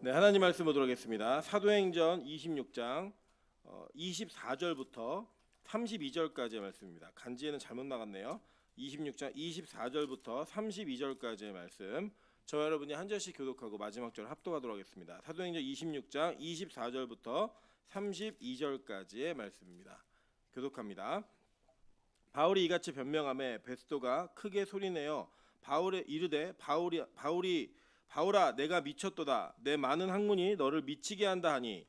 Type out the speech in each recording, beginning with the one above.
네, 하나님 말씀 보도록 하겠습니다. 사도행전 26장 24절부터 32절까지의 말씀입니다. 간지에는 잘못 나갔네요. 26장 24절부터 32절까지의 말씀. 저와 여러분이 한 절씩 교독하고 마지막 절 합독하도록 하겠습니다. 사도행전 26장 24절부터 32절까지의 말씀입니다. 교독합니다. 바울이 이같이 변명하매 베스도가 크게 소리내어 바울에 이르되 바울아 내가 미쳤도다. 내 많은 학문이 너를 미치게 한다 하니.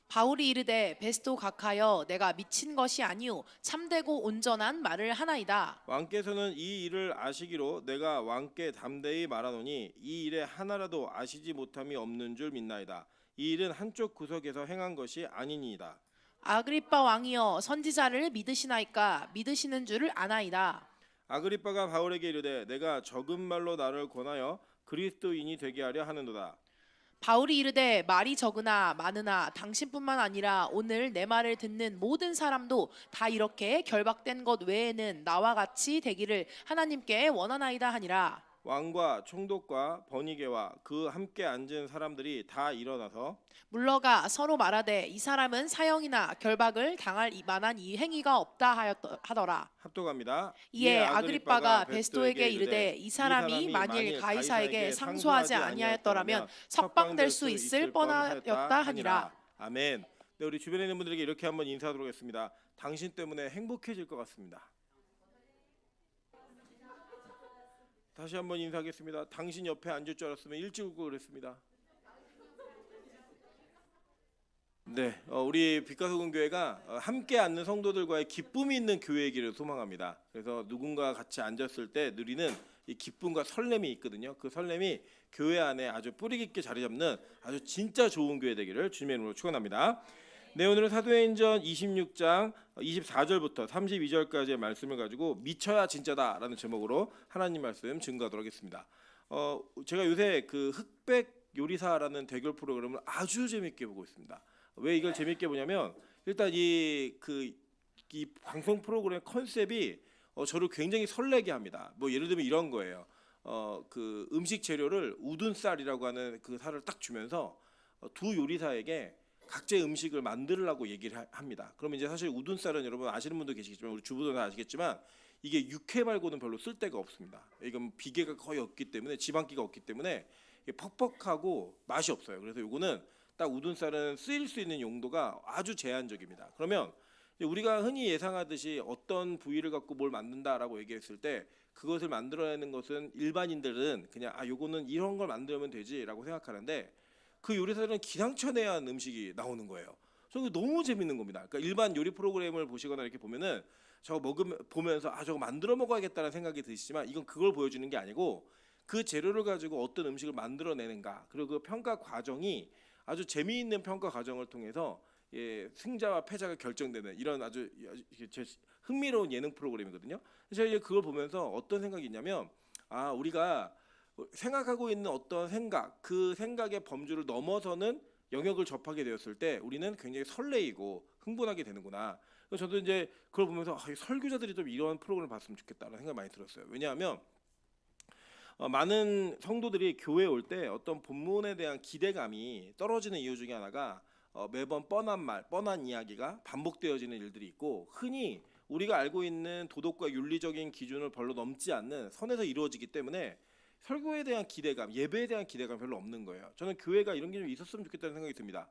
바울이 이르되 베스도 각하여 내가 미친 것이 아니오 참되고 온전한 말을 하나이다. 왕께서는 이 일을 아시기로 내가 왕께 담대히 말하노니 이 일에 하나라도 아시지 못함이 없는 줄 믿나이다. 이 일은 한쪽 구석에서 행한 것이 아니니이다. 아그리빠 왕이여 선지자를 믿으시나이까 믿으시는 줄을 아나이다. 아그리빠가 바울에게 이르되 내가 적은 말로 나를 권하여 그리스도인이 되게 하려 하는도다. 바울이 이르되 말이 적으나 많으나 당신뿐만 아니라 오늘 내 말을 듣는 모든 사람도 다 이렇게 결박된 것 외에는 나와 같이 되기를 하나님께 원하나이다 하니라. 왕과 총독과 버니게와 그 함께 앉은 사람들이 다 일어나서 물러가 서로 말하되 이 사람은 사형이나 결박을 당할 만한 이 행위가 없다 하더라. 합독합니다. 이에 아그리빠가 베스도에게 이르되 이 사람이 만일 가이사에게 상소하지 아니하였더라면 석방될 수 있을 뻔하였다 하니라. 아멘. 네, 우리 주변에 있는 분들에게 이렇게 한번 인사하도록 하겠습니다. 당신 때문에 행복해질 것 같습니다. 다시 한번 인사하겠습니다. 당신 옆에 앉을 줄 알았으면 일찍 오고 그랬습니다. 네, 우리 빛가소금 교회가 함께 앉는 성도들과의 기쁨이 있는 교회이기를 소망합니다. 그래서 누군가 같이 앉았을 때 누리는 이 기쁨과 설렘이 있거든요. 그 설렘이 교회 안에 아주 뿌리 깊게 자리 잡는 아주 진짜 좋은 교회 되기를 주님의 이름으로 축원합니다. 네, 오늘은 사도행전 26장 24절부터 32절까지의 말씀을 가지고 미쳐야 진짜다라는 제목으로 하나님 말씀 증거하도록 하겠습니다. 제가 요새 그 흑백 요리사라는 대결 프로그램을 아주 재밌게 보고 있습니다. 왜 이걸 재밌게 보냐면 일단 이 방송 프로그램 컨셉이 저를 굉장히 설레게 합니다. 뭐 예를 들면 이런 거예요. 그 음식 재료를 우둔 쌀이라고 하는 그 살을 딱 주면서 두 요리사에게 각자의 음식을 만들라고 얘기를 합니다. 그러면 이제 사실 우둔 쌀은 여러분 아시는 분도 계시겠지만 우리 주부도 다 아시겠지만 이게 육회 말고는 별로 쓸 데가 없습니다. 이건 비계가 거의 없기 때문에 지방기가 없기 때문에 퍽퍽하고 맛이 없어요. 그래서 요거는 딱 우둔 쌀은 쓰일 수 있는 용도가 아주 제한적입니다. 그러면 우리가 흔히 예상하듯이 어떤 부위를 갖고 뭘 만든다라고 얘기했을 때 그것을 만들어내는 것은 일반인들은 그냥 요거는 이런 걸 만들면 되지라고 생각하는데 그 요리사들은 기상천외한 음식이 나오는 거예요. 저는 너무 재밌는 겁니다. 그러니까 일반 요리 프로그램을 보시거나 이렇게 보면은 저거 보면서 저거 만들어 먹어야겠다는 생각이 드시지만 이건 그걸 보여주는 게 아니고 그 재료를 가지고 어떤 음식을 만들어내는가 그리고 그 평가 과정이 아주 재미있는 평가 과정을 통해서 승자와 패자가 결정되는 이런 아주 흥미로운 예능 프로그램이거든요. 제가 이제 그걸 보면서 어떤 생각이 있냐면 우리가 생각하고 있는 어떤 생각, 그 생각의 범주를 넘어서는 영역을 접하게 되었을 때 우리는 굉장히 설레이고 흥분하게 되는구나. 그래서 저도 이제 그걸 보면서 설교자들이 좀 이런 프로그램을 봤으면 좋겠다는 생각이 많이 들었어요. 왜냐하면 많은 성도들이 교회에 올 때 어떤 본문에 대한 기대감이 떨어지는 이유 중에 하나가 매번 뻔한 말, 뻔한 이야기가 반복되어지는 일들이 있고 흔히 우리가 알고 있는 도덕과 윤리적인 기준을 별로 넘지 않는 선에서 이루어지기 때문에 설교에 대한 기대감, 예배에 대한 기대감 별로 없는 거예요. 저는 교회가 이런 게 좀 있었으면 좋겠다는 생각이 듭니다.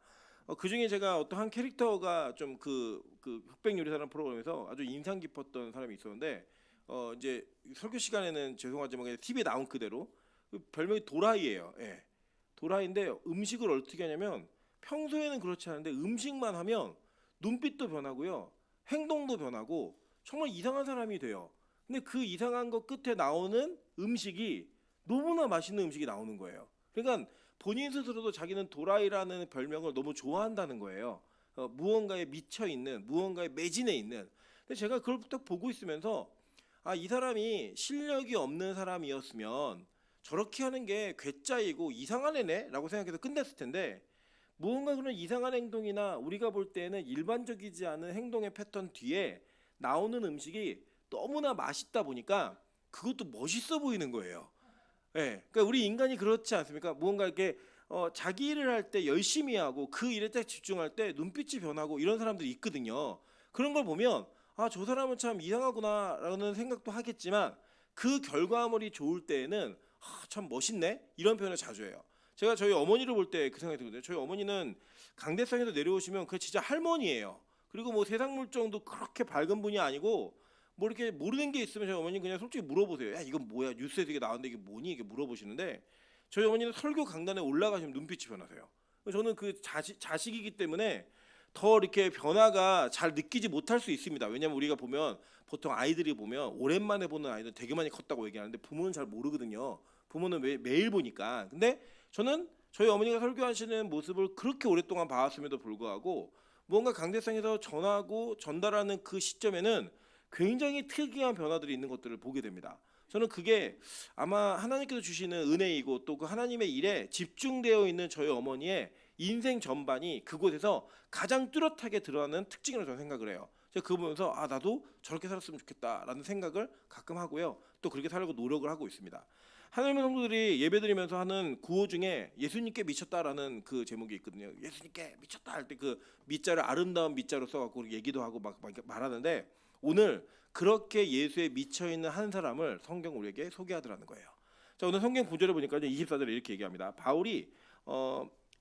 그 중에 제가 어떤 한 캐릭터가 좀 그 흑백 요리사라는 프로그램에서 아주 인상 깊었던 사람이 있었는데 이제 설교 시간에는 죄송하지만 TV에 나온 그대로 별명이 도라이예요. 예. 도라이인데 음식을 어떻게 하냐면 평소에는 그렇지 않은데 음식만 하면 눈빛도 변하고요, 행동도 변하고 정말 이상한 사람이 돼요. 근데 그 이상한 것 끝에 나오는 음식이 너무나 맛있는 음식이 나오는 거예요. 그러니까 본인 스스로도 자기는 도라이라는 별명을 너무 좋아한다는 거예요. 무언가에 미쳐 있는, 무언가에 매진해 있는. 근데 제가 그걸 딱 보고 있으면서 이 사람이 실력이 없는 사람이었으면 저렇게 하는 게 괴짜이고 이상한 애네라고 생각해서 끝냈을 텐데 무언가 그런 이상한 행동이나 우리가 볼 때는 일반적이지 않은 행동의 패턴 뒤에 나오는 음식이 너무나 맛있다 보니까 그것도 멋있어 보이는 거예요. 예, 그러니까 우리 인간이 그렇지 않습니까? 무언가 이렇게 자기 일을 할 때 열심히 하고 그 일에 딱 집중할 때 눈빛이 변하고 이런 사람들이 있거든요. 그런 걸 보면 아, 저 사람은 참 이상하구나라는 생각도 하겠지만 그 결과물이 좋을 때에는 아, 참 멋있네 이런 표현을 자주 해요. 제가 저희 어머니를 볼 때 그 생각이 들거든요. 저희 어머니는 강대상에서 내려오시면 그 진짜 할머니예요. 그리고 뭐 세상 물정도 그렇게 밝은 분이 아니고 뭐 이렇게 모르는 게 있으면 저희 어머니 그냥 솔직히 물어보세요. 야, 이건 뭐야? 뉴스에서 이게 나왔는데 이게 뭐니? 이게 물어보시는데 저희 어머니는 설교 강단에 올라가시면 눈빛이 변하세요. 저는 그 자식이기 때문에 더 이렇게 변화가 잘 느끼지 못할 수 있습니다. 왜냐하면 우리가 보면 보통 아이들이 보면 오랜만에 보는 아이들 되게 많이 컸다고 얘기하는데 부모는 잘 모르거든요. 부모는 매일 보니까. 근데 저는 저희 어머니가 설교하시는 모습을 그렇게 오랫동안 봐왔음에도 불구하고 무언가 강대상에서 전하고 전달하는 그 시점에는 굉장히 특이한 변화들이 있는 것들을 보게 됩니다. 저는 그게 아마 하나님께서 주시는 은혜이고 또 그 하나님의 일에 집중되어 있는 저희 어머니의 인생 전반이 그곳에서 가장 뚜렷하게 드러나는 특징이라고 저는 생각을 해요. 제가 그거 보면서 아, 나도 저렇게 살았으면 좋겠다라는 생각을 가끔 하고요. 또 그렇게 살려고 노력을 하고 있습니다. 하나님의 성도들이 예배드리면서 하는 구호 중에 예수님께 미쳤다라는 그 제목이 있거든요. 예수님께 미쳤다 할 때 그 미자를 아름다운 미자로 써갖고 얘기도 하고 막 말하는데 오늘 그렇게 예수에 미쳐 있는 한 사람을 성경 우리에게 소개하더라는 거예요. 자, 오늘 성경 구절을 보니까 24절에 이렇게 얘기합니다. 바울이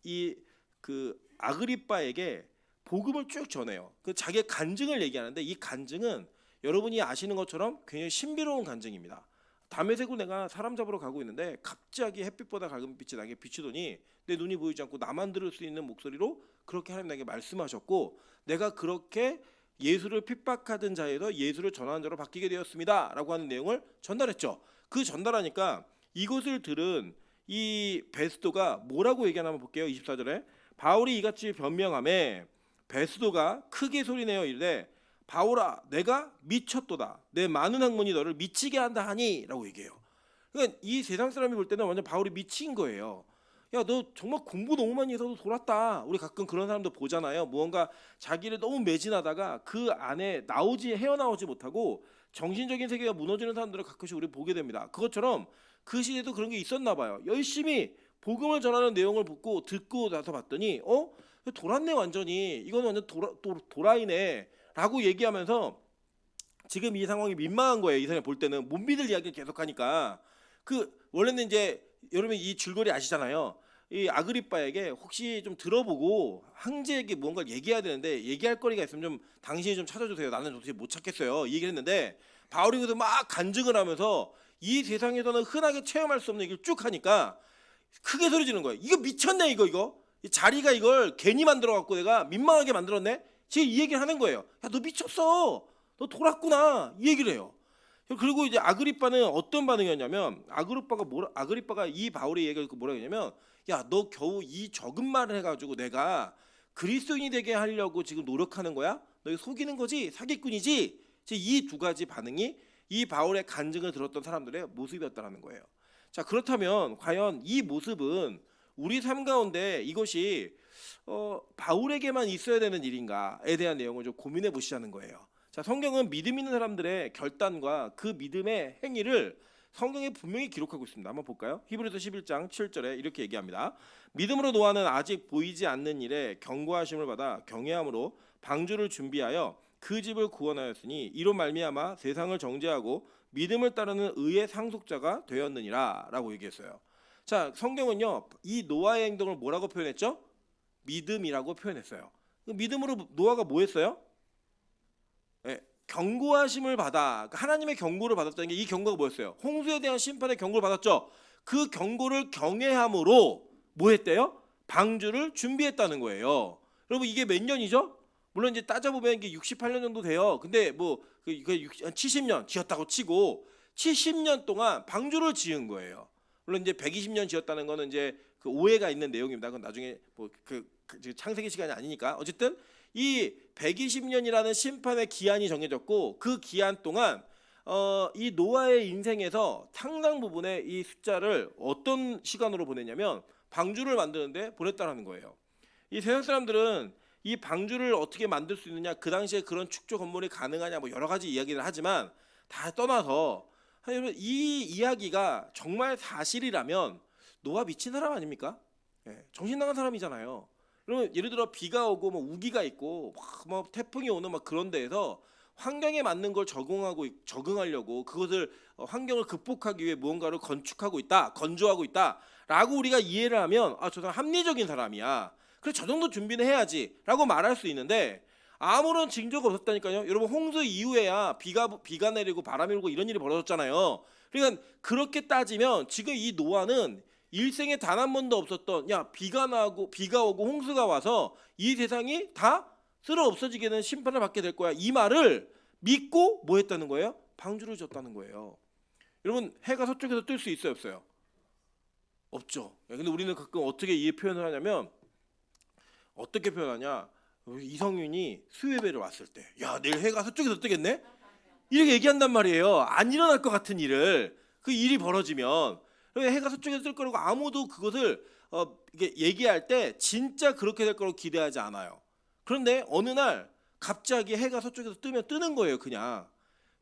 이 그 아그리빠에게 복음을 쭉 전해요. 그 자기의 간증을 얘기하는데 이 간증은 여러분이 아시는 것처럼 굉장히 신비로운 간증입니다. 다메섹으로 내가 사람 잡으러 가고 있는데 갑자기 햇빛보다 밝은 빛이 나게 비추더니 내 눈이 보이지 않고 나만 들을 수 있는 목소리로 그렇게 하나님 나에게 말씀하셨고 내가 그렇게 예수를 핍박하던 자에서 예수를 전하는 자로 바뀌게 되었습니다라고 하는 내용을 전달했죠. 그 전달하니까 이것을 들은 이 베스도가 뭐라고 얘기하나 볼게요. 24절에 바울이 이같이 변명하매 베스도가 크게 소리내어 이르되 바울아 내가 미쳤도다 내 많은 학문이 너를 미치게 한다 하니 라고 얘기해요. 그러니까 이 세상 사람이 볼 때는 완전 바울이 미친 거예요. 야, 너 정말 공부 너무 많이 해서 돌았다. 우리 가끔 그런 사람도 보잖아요. 무언가 자기를 너무 매진하다가 그 안에 헤어나오지 못하고 정신적인 세계가 무너지는 사람들을 가끔씩 우리 보게 됩니다. 그것처럼 그 시대도 그런 게 있었나 봐요. 열심히 복음을 전하는 내용을 듣고 나서 봤더니 돌았네 완전히. 이건 완전 도라이네 라고 얘기하면서 지금 이 상황이 민망한 거예요. 이 사람이 볼 때는 못 믿을 이야기를 계속하니까 원래는 이제 여러분 이 줄거리 아시잖아요. 이 아그리빠에게 혹시 좀 들어보고 황제에게 무언가를 얘기해야 되는데 얘기할 거리가 있으면 좀 당신이 좀 찾아주세요. 나는 도대체 못 찾겠어요. 이 얘기를 했는데 바울이 그래서 막 간증을 하면서 이 세상에서는 흔하게 체험할 수 없는 얘기를 쭉 하니까 크게 소리 지르는 거예요. 이거 미쳤네 이거. 이 자리가 이걸 괜히 만들어갖고 내가 민망하게 만들었네. 지금 이 얘기를 하는 거예요. 야, 너 미쳤어. 너 돌았구나. 이 얘기를 해요. 그리고 이제 아그리빠는 어떤 반응이었냐면 아그리빠가 이 바울의 얘기를 뭐라 했냐면 야, 너 겨우 이 적은 말을 해가지고 내가 그리스도인이 되게 하려고 지금 노력하는 거야? 너 이거 속이는 거지? 사기꾼이지? 이 두 가지 반응이 이 바울의 간증을 들었던 사람들의 모습이었다는 거예요. 자, 그렇다면 과연 이 모습은 우리 삶 가운데 이것이 바울에게만 있어야 되는 일인가에 대한 내용을 좀 고민해 보시자는 거예요. 자, 성경은 믿음 있는 사람들의 결단과 그 믿음의 행위를 성경에 분명히 기록하고 있습니다. 한번 볼까요? 히브리서 11장 7절에 이렇게 얘기합니다. 믿음으로 노아는 아직 보이지 않는 일에 경고하심을 받아 경외함으로 방주를 준비하여 그 집을 구원하였으니 이로 말미암아 세상을 정죄하고 믿음을 따르는 의의 상속자가 되었느니라 라고 얘기했어요. 자, 성경은요 이 노아의 행동을 뭐라고 표현했죠? 믿음이라고 표현했어요. 믿음으로 노아가 뭐 했어요? 경고하심을 받아. 하나님의 경고를 받았다는 게 이 경고가 뭐였어요? 홍수에 대한 심판의 경고를 받았죠. 그 경고를 경외함으로 뭐 했대요? 방주를 준비했다는 거예요. 여러분 이게 몇 년이죠? 물론 이제 따져보면 이게 68년 정도 돼요. 근데 뭐 70년 지었다고 치고 70년 동안 방주를 지은 거예요. 물론 이제 120년 지었다는 거는 이제 그 오해가 있는 내용입니다. 그건 나중에 뭐 창세기 시간이 아니니까. 어쨌든 이 120년이라는 심판의 기한이 정해졌고 그 기한 동안 이 노아의 인생에서 상당 부분의 이 숫자를 어떤 시간으로 보냈냐면 방주를 만드는데 보냈다는 거예요. 이 세상 사람들은 이 방주를 어떻게 만들 수 있느냐, 그 당시에 그런 축조 건물이 가능하냐, 뭐 여러 가지 이야기를 하지만 다 떠나서 이 이야기가 정말 사실이라면 노아 미친 사람 아닙니까? 정신 나간 사람이잖아요. 그러면 예를 들어 비가 오고 뭐 우기가 있고 뭐 태풍이 오는 막 그런 데에서 환경에 맞는 걸 적응하려고 그것을 환경을 극복하기 위해 무언가를 건축하고 있다, 건조하고 있다라고 우리가 이해를 하면 아, 저 사람 합리적인 사람이야. 그래 저 정도 준비는 해야지라고 말할 수 있는데 아무런 징조가 없었다니까요. 여러분 홍수 이후에야 비가 내리고 바람이 불고 이런 일이 벌어졌잖아요. 그러니까 그렇게 따지면 지금 이 노아는 일생에 단 한 번도 없었던 비가 오고 홍수가 와서 이 세상이 다 쓸어 없어지게 되는 심판을 받게 될 거야. 이 말을 믿고 뭐 했다는 거예요? 방주를 졌다는 거예요. 여러분 해가 서쪽에서 뜰 수 있어요, 없어요? 없죠. 근데 우리는 가끔 어떻게 이 표현을 하냐면 어떻게 표현하냐? 이성윤이 수요예배를 왔을 때, 야 내일 해가 서쪽에서 뜨겠네? 이렇게 얘기한단 말이에요. 안 일어날 것 같은 일을 그 일이 벌어지면 해가 서쪽에서 뜰 거라고 아무도 그것을 이게 얘기할 때 진짜 그렇게 될 거라고 기대하지 않아요. 그런데 어느 날 갑자기 해가 서쪽에서 뜨면 뜨는 거예요, 그냥.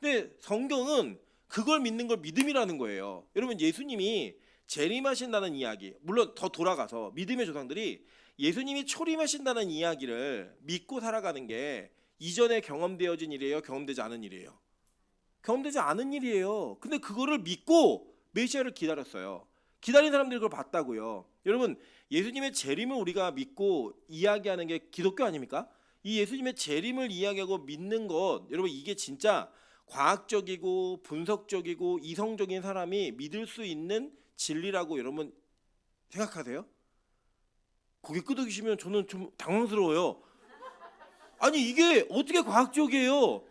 근데 성경은 그걸 믿는 걸 믿음이라는 거예요. 여러분 예수님이 재림하신다는 이야기, 물론 더 돌아가서 믿음의 조상들이 예수님이 초림하신다는 이야기를 믿고 살아가는 게 이전에 경험되어진 일이에요, 경험되지 않은 일이에요? 경험되지 않은 일이에요. 근데 그거를 믿고 메시아를 기다렸어요. 기다린 사람들이 그걸 봤다고요. 여러분 예수님의 재림을 우리가 믿고 이야기하는 게 기독교 아닙니까? 이 예수님의 재림을 이야기하고 믿는 것, 여러분 이게 진짜 과학적이고 분석적이고 이성적인 사람이 믿을 수 있는 진리라고 여러분 생각하세요? 고개 끄덕이시면 저는 좀 당황스러워요. 아니 이게 어떻게 과학적이에요?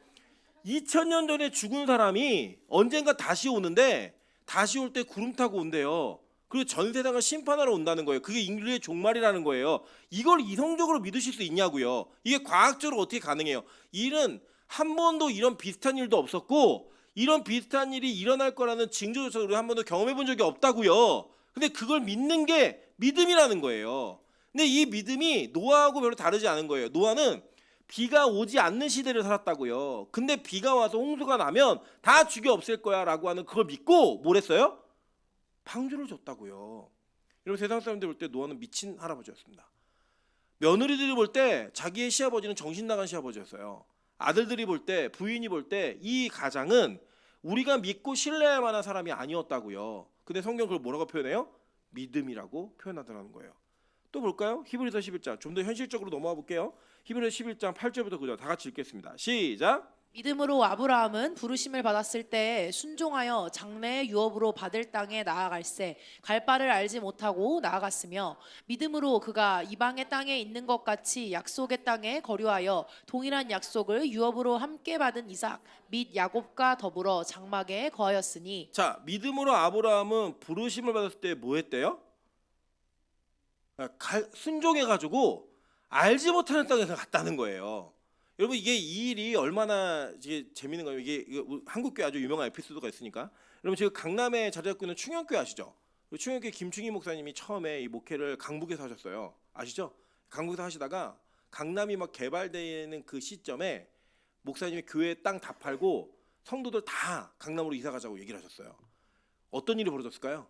2000년 전에 죽은 사람이 언젠가 다시 오는데 다시 올 때 구름 타고 온대요. 그리고 전 세상을 심판하러 온다는 거예요. 그게 인류의 종말이라는 거예요. 이걸 이성적으로 믿으실 수 있냐고요. 이게 과학적으로 어떻게 가능해요? 일은 한 번도 이런 비슷한 일도 없었고 이런 비슷한 일이 일어날 거라는 징조조차 우리 한 번도 경험해 본 적이 없다고요. 근데 그걸 믿는 게 믿음이라는 거예요. 근데 이 믿음이 노아하고 별로 다르지 않은 거예요. 노아는 비가 오지 않는 시대를 살았다고요. 근데 비가 와서 홍수가 나면 다 죽여 없앨 거야 라고 하는 그걸 믿고 뭘 했어요? 방주를 줬다고요. 여러분 세상 사람들이 볼 때 노아는 미친 할아버지였습니다. 며느리들이 볼 때 자기의 시아버지는 정신 나간 시아버지였어요. 아들들이 볼 때, 부인이 볼 때 이 가장은 우리가 믿고 신뢰할 만한 사람이 아니었다고요. 근데 성경 그걸 뭐라고 표현해요? 믿음이라고 표현하더라는 거예요. 또 볼까요? 히브리서 11장 좀 더 현실적으로 넘어가 볼게요. 히브리서 11장 8절부터 9절 다 같이 읽겠습니다. 시작. 믿음으로 아브라함은 부르심을 받았을 때 순종하여 장래의 유업으로 받을 땅에 나아갈새 갈 바를 알지 못하고 나아갔으며 믿음으로 그가 이방의 땅에 있는 것 같이 약속의 땅에 거류하여 동일한 약속을 유업으로 함께 받은 이삭 및 야곱과 더불어 장막에 거하였으니. 자, 믿음으로 아브라함은 부르심을 받았을 때 뭐 했대요? 순종해가지고 알지 못하는 땅에 갔다는 거예요. 여러분 이게 이 일이 얼마나 이게 재밌는 거예요. 이게 한국교회 아주 유명한 에피소드가 있으니까. 여러분 지금 강남에 자리 잡고 있는 충영교회 아시죠? 충영교회 김충희 목사님이 처음에 이 목회를 강북에서 하셨어요. 아시죠? 강북에서 하시다가 강남이 막 개발되는 그 시점에 목사님이 교회 땅 다 팔고 성도들 다 강남으로 이사 가자고 얘기를 하셨어요. 어떤 일이 벌어졌을까요?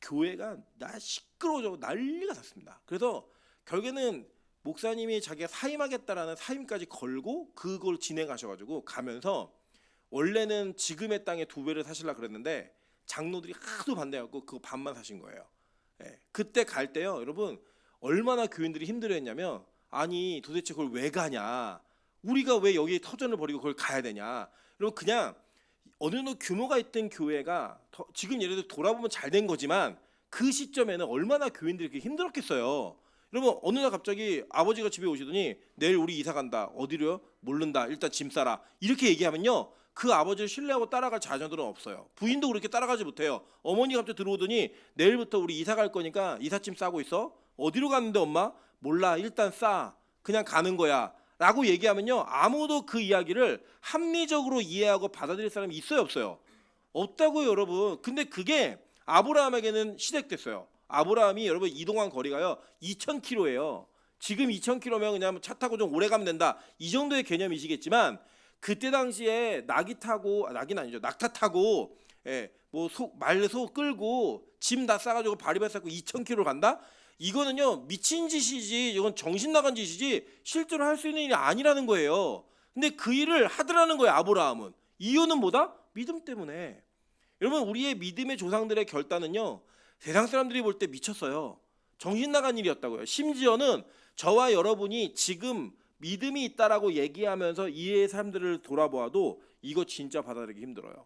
교회가 시끄러워져 난리가 났습니다. 그래서 결국에는 목사님이 자기가 사임하겠다라는 사임까지 걸고 그걸 진행하셔가지고 가면서 원래는 지금의 땅의 2배를 사시려고 그랬는데 장로들이 하도 반대하고 그거 반만 사신 거예요. 그때 갈 때요, 여러분 얼마나 교인들이 힘들어했냐면 아니 도대체 그걸 왜 가냐? 우리가 왜 여기 터전을 버리고 그걸 가야 되냐? 여러분 그냥 어느 정도 규모가 있던 교회가 지금 예를 들어 돌아보면 잘 된 거지만 그 시점에는 얼마나 교인들이 그렇게 힘들었겠어요. 여러분 어느 날 갑자기 아버지가 집에 오시더니 내일 우리 이사 간다. 어디로요? 모른다. 일단 짐 싸라. 이렇게 얘기하면요 그 아버지를 신뢰하고 따라갈 자녀들은 없어요. 부인도 그렇게 따라가지 못해요. 어머니가 갑자기 들어오더니 내일부터 우리 이사 갈 거니까 이삿짐 싸고 있어. 어디로 가는데 엄마? 몰라. 일단 싸. 그냥 가는 거야 라고 얘기하면요 아무도 그 이야기를 합리적으로 이해하고 받아들일 사람이 있어요, 없어요? 없다고요, 여러분. 근데 그게 아브라함에게는 시댁됐어요. 아브라함이 여러분 이동한 거리가요 2000km예요. 지금 2000km면 그냥 차 타고 좀 오래 가면 된다 이 정도의 개념이시겠지만 그때 당시에 낙타 타고 말소 끌고 짐 다 싸가지고 바리바리 싸고 2,000km 간다? 이거는요 미친 짓이지, 이건 정신 나간 짓이지 실제로 할 수 있는 일이 아니라는 거예요. 근데 그 일을 하더라는 거예요 아브라함은. 이유는 뭐다? 믿음 때문에. 여러분, 우리의 믿음의 조상들의 결단은요 세상 사람들이 볼 때 미쳤어요. 정신 나간 일이었다고요. 심지어는 저와 여러분이 지금 믿음이 있다라고 얘기하면서 이의 삶들을 돌아보아도 이거 진짜 받아들이기 힘들어요.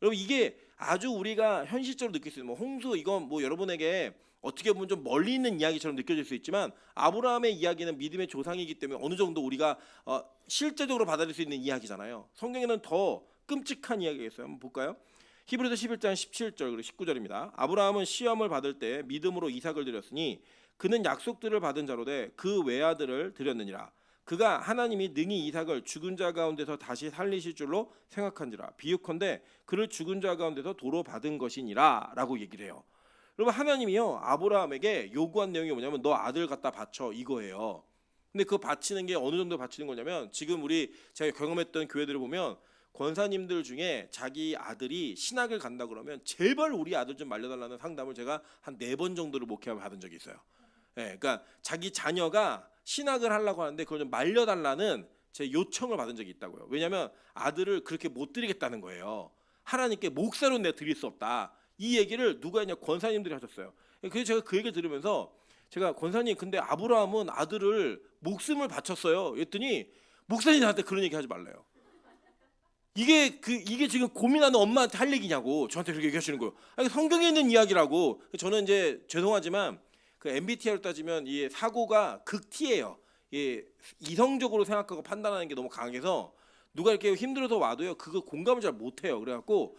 여러분, 이게 아주 우리가 현실적으로 느낄 수 있는, 홍수, 이건 여러분에게 어떻게 보면 좀 멀리 있는 이야기처럼 느껴질 수 있지만 아브라함의 이야기는 믿음의 조상이기 때문에 어느 정도 우리가 실제적으로 받아들일 수 있는 이야기잖아요. 성경에는 더 끔찍한 이야기가 있어요. 한번 볼까요? 히브리서 11장 17절 그리고 19절입니다. 아브라함은 시험을 받을 때 믿음으로 이삭을 드렸으니 그는 약속들을 받은 자로 돼 그 외아들을 드렸느니라. 그가 하나님이 능히 이삭을 죽은 자 가운데서 다시 살리실 줄로 생각한지라. 비유컨대 그를 죽은 자 가운데서 도로 받은 것이니라 라고 얘기를 해요. 여러분, 하나님이요 아브라함에게 요구한 내용이 뭐냐면 너 아들 갖다 바쳐, 이거예요. 근데 그거 바치는 게 어느 정도 바치는 거냐면, 지금 제가 경험했던 교회들을 보면 권사님들 중에 자기 아들이 신학을 간다 그러면 제발 우리 아들 좀 말려달라는 상담을 제가 한 4번 정도를 목회하며 받은 적이 있어요. 그러니까 자기 자녀가 신학을 하려고 하는데 그걸 좀 말려달라는 제 요청을 받은 적이 있다고요. 왜냐하면 아들을 그렇게 못 드리겠다는 거예요. 하나님께 목사로는 내가 드릴 수 없다. 이 얘기를 누가 했냐? 권사님들이 하셨어요. 그래서 제가 그 얘기를 들으면서 제가 권사님, 근데 아브라함은 아들을 목숨을 바쳤어요. 그랬더니 목사님 나한테 그런 얘기 하지 말래요. 이게 지금 고민하는 엄마한테 할 얘기냐고 저한테 그렇게 얘기하시는 거예요. 아니, 성경에 있는 이야기라고. 저는 이제 죄송하지만 그 MBTI로 따지면 이 사고가 극T예요. 이성적으로 생각하고 판단하는 게 너무 강해서 누가 이렇게 힘들어서 와도요 그거 공감을 잘 못해요. 그래갖고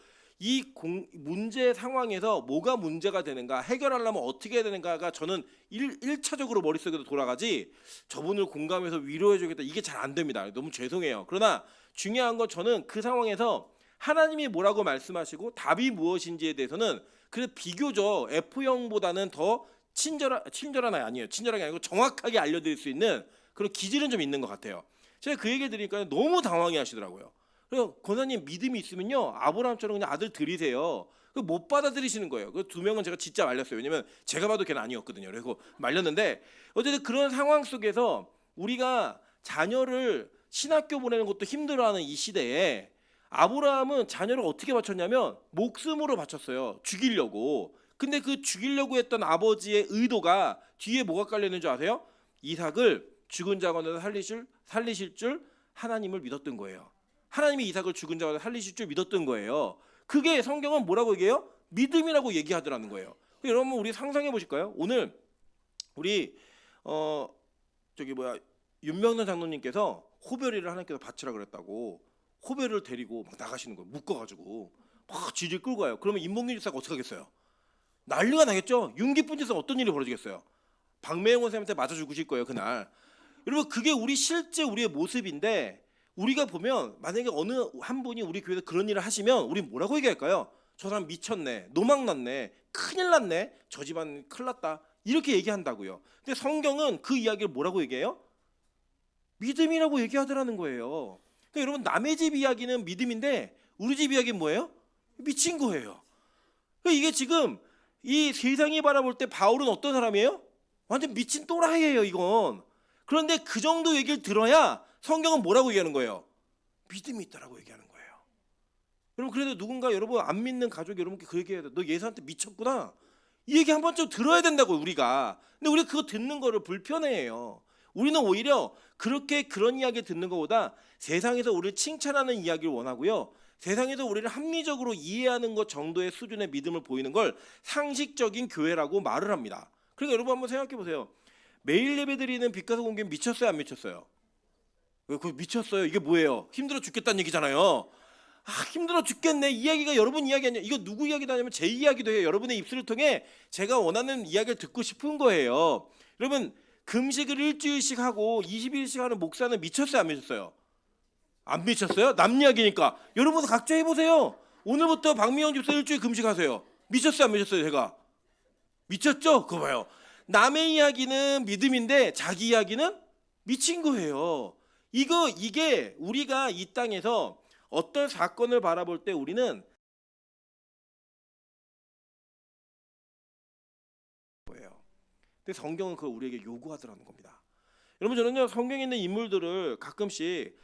문제 상황에서 뭐가 문제가 되는가, 해결하려면 어떻게 해야 되는가가 저는 1차적으로 머릿속에도 돌아가지, 저분을 공감해서 위로해주겠다, 이게 잘 안 됩니다. 너무 죄송해요. 그러나 중요한 건 저는 그 상황에서 하나님이 뭐라고 말씀하시고 답이 무엇인지에 대해서는 그래도 비교적 F형보다는 더 친절한 아니에요. 친절한 게 아니고 정확하게 알려드릴 수 있는 그런 기질은 좀 있는 것 같아요. 제가 그 얘기를 드리니까 너무 당황해 하시더라고요. 그래서 권사님, 믿음이 있으면요 아브라함처럼 그냥 아들 드리세요. 못 받아들이시는 거예요. 그 2명은 제가 진짜 말렸어요. 왜냐면 제가 봐도 걔는 아니었거든요. 그래서 말렸는데 어쨌든 그런 상황 속에서 우리가 자녀를 신학교 보내는 것도 힘들어하는 이 시대에 아브라함은 자녀를 어떻게 바쳤냐면 목숨으로 바쳤어요. 죽이려고. 근데 그 죽이려고 했던 아버지의 의도가 뒤에 뭐가 깔려 있는 줄 아세요? 이삭을 죽은 자 가운데서 살리실 줄 하나님을 믿었던 거예요. 하나님이 이삭을 죽은 자 가운데서 살리실 줄 믿었던 거예요. 그게 성경은 뭐라고 얘기해요? 믿음이라고 얘기하더라는 거예요. 여러분, 우리 상상해 보실까요? 오늘 우리 윤명란 장로님께서 호별이를 하나님께서 바치라 그랬다고 호별을 데리고 막 나가시는 거예요. 묶어가지고 막 질질 끌고 가요. 그러면 임봉균 집사가 어떻게 하겠어요? 난리가 나겠죠. 윤기쁜 집사 어떤 일이 벌어지겠어요? 박매영 원사님한테 맞아 죽으실 거예요 그날. 여러분, 그게 실제 우리의 모습인데, 우리가 보면 만약에 어느 한 분이 우리 교회에서 그런 일을 하시면 우리 뭐라고 얘기할까요? 저 사람 미쳤네, 노망났네, 큰일 났네, 저 집안 큰일 났다, 이렇게 얘기한다고요. 근데 성경은 그 이야기를 뭐라고 얘기해요? 믿음이라고 얘기하더라는 거예요. 그러니까 여러분, 남의 집 이야기는 믿음인데 우리 집 이야기는 뭐예요? 미친 거예요. 그러니까 이게 지금 이 세상이 바라볼 때 바울은 어떤 사람이에요? 완전 미친 또라이예요 이건. 그런데 그 정도 얘기를 들어야 성경은 뭐라고 얘기하는 거예요? 믿음이 있다라고 얘기하는 거예요. 여러분, 그래도 누군가 여러분 안 믿는 가족이 여러분께 그 얘기해야 돼. 너 예수한테 미쳤구나. 이 얘기 한 번쯤 들어야 된다고 우리가. 근데 우리 그거 듣는 거를 불편해해요. 우리는 오히려 그런 이야기 듣는 것보다 세상에서 우리를 칭찬하는 이야기를 원하고요. 세상에서 우리를 합리적으로 이해하는 것 정도의 수준의 믿음을 보이는 걸 상식적인 교회라고 말을 합니다. 그러니까 여러분 한번 생각해 보세요. 매일 예배드리는 빛가서 공개 미쳤어요, 안 미쳤어요? 그 미쳤어요. 이게 뭐예요? 힘들어 죽겠다는 얘기잖아요. 힘들어 죽겠네. 이 이야기가 여러분 이야기 아니야. 이거 누구 이야기도 아니면 제 이야기도 해요. 여러분의 입술을 통해 제가 원하는 이야기를 듣고 싶은 거예요. 여러분, 금식을 일주일씩 하고 20일씩 하는 목사는 미쳤어요, 안 미쳤어요? 안 미쳤어요? 남 이야기니까. 여러분 각자 해보세요. 오늘부터 박미영 집사 일주일 금식하세요. 미쳤어요, 안 미쳤어요? 제가 미쳤죠? 그거 봐요. 남의 이야기는 믿음인데 자기 이야기는 미친 거예요. 이게 우리가 이 땅에서 어떤 사건을 바라볼 때 우리는 그래서 성경은 그걸 우리에게 요구하더라는 겁니다. 여러분 저는요 성경에 있는 인물들을 가끔씩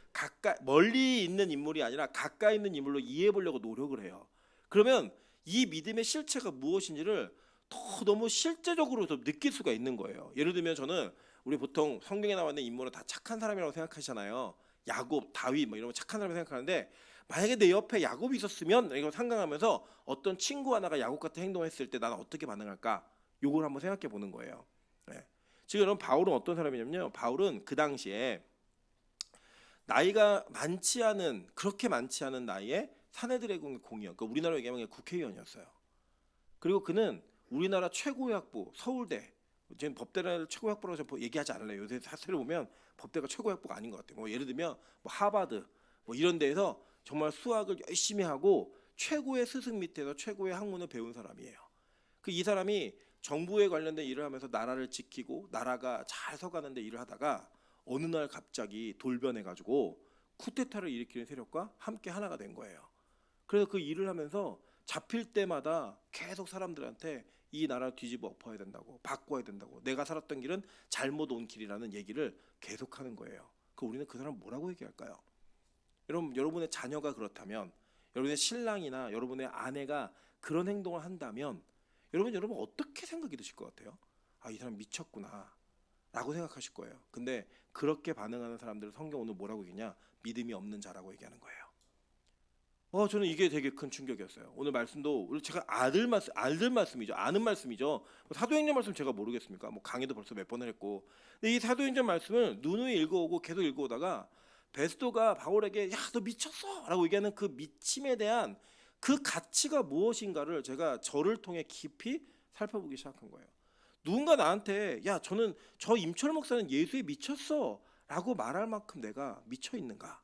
멀리 있는 인물이 아니라 가까이 있는 인물로 이해해 보려고 노력을 해요. 그러면 이 믿음의 실체가 무엇인지를 더 너무 실제적으로 좀 느낄 수가 있는 거예요. 예를 들면 저는 우리 보통 성경에 나와 있는 인물은 다 착한 사람이라고 생각하시잖아요. 야곱, 다윗 뭐 이런 거 착한 사람이라고 생각하는데 만약에 내 옆에 야곱이 있었으면 이거 상상하면서 어떤 친구 하나가 야곱 같은 행동을 했을 때 나는 어떻게 반응할까? 요걸 한번 생각해 보는 거예요. 네. 지금 여러분 바울은 어떤 사람이냐면요. 바울은 그 당시에 나이가 그렇게 많지 않은 나이에 사내들의 공의원, 그러니까 우리나라로 얘기하면 국회의원이었어요. 그리고 그는 우리나라 최고의 학부 서울대, 지금 법대를 최고의 학부라고 제가 얘기하지 않을래요. 요새 사태를 보면 법대가 최고의 학부가 아닌 것 같아요. 뭐 예를 들면 뭐 하버드 뭐 이런 데에서 정말 수학을 열심히 하고 최고의 스승 밑에서 최고의 학문을 배운 사람이에요. 이 사람이 정부에 관련된 일을 하면서 나라를 지키고 나라가 잘 서가는데 일을 하다가 어느 날 갑자기 돌변해가지고 쿠데타를 일으키는 세력과 함께 하나가 된 거예요. 그래서 그 일을 하면서 잡힐 때마다 계속 사람들한테 이 나라를 뒤집어 엎어야 된다고, 바꿔야 된다고, 내가 살았던 길은 잘못 온 길이라는 얘기를 계속하는 거예요. 우리는 그 사람 뭐라고 얘기할까요? 여러분의 자녀가 그렇다면, 여러분의 신랑이나 여러분의 아내가 그런 행동을 한다면 여러분 어떻게 생각이 드실 것 같아요? 아, 이 사람 미쳤구나 라고 생각하실 거예요. 근데 그렇게 반응하는 사람들을 성경 오늘 뭐라고 얘기냐? 믿음이 없는 자라고 얘기하는 거예요. 저는 이게 되게 큰 충격이었어요. 오늘 말씀도 제가 아는 말씀이죠. 사도행전 말씀 제가 모르겠습니까? 뭐 강의도 벌써 몇 번을 했고, 근데 이 사도행전 말씀을 누누이 읽어오고 계속 읽어오다가 베스도가 바울에게 야, 너 미쳤어라고 얘기하는 그 미침에 대한 그 가치가 무엇인가를 제가 저를 통해 깊이 살펴보기 시작한 거예요. 누군가 나한테 야, 저 임철 목사는 예수에 미쳤어라고 말할 만큼 내가 미쳐 있는가?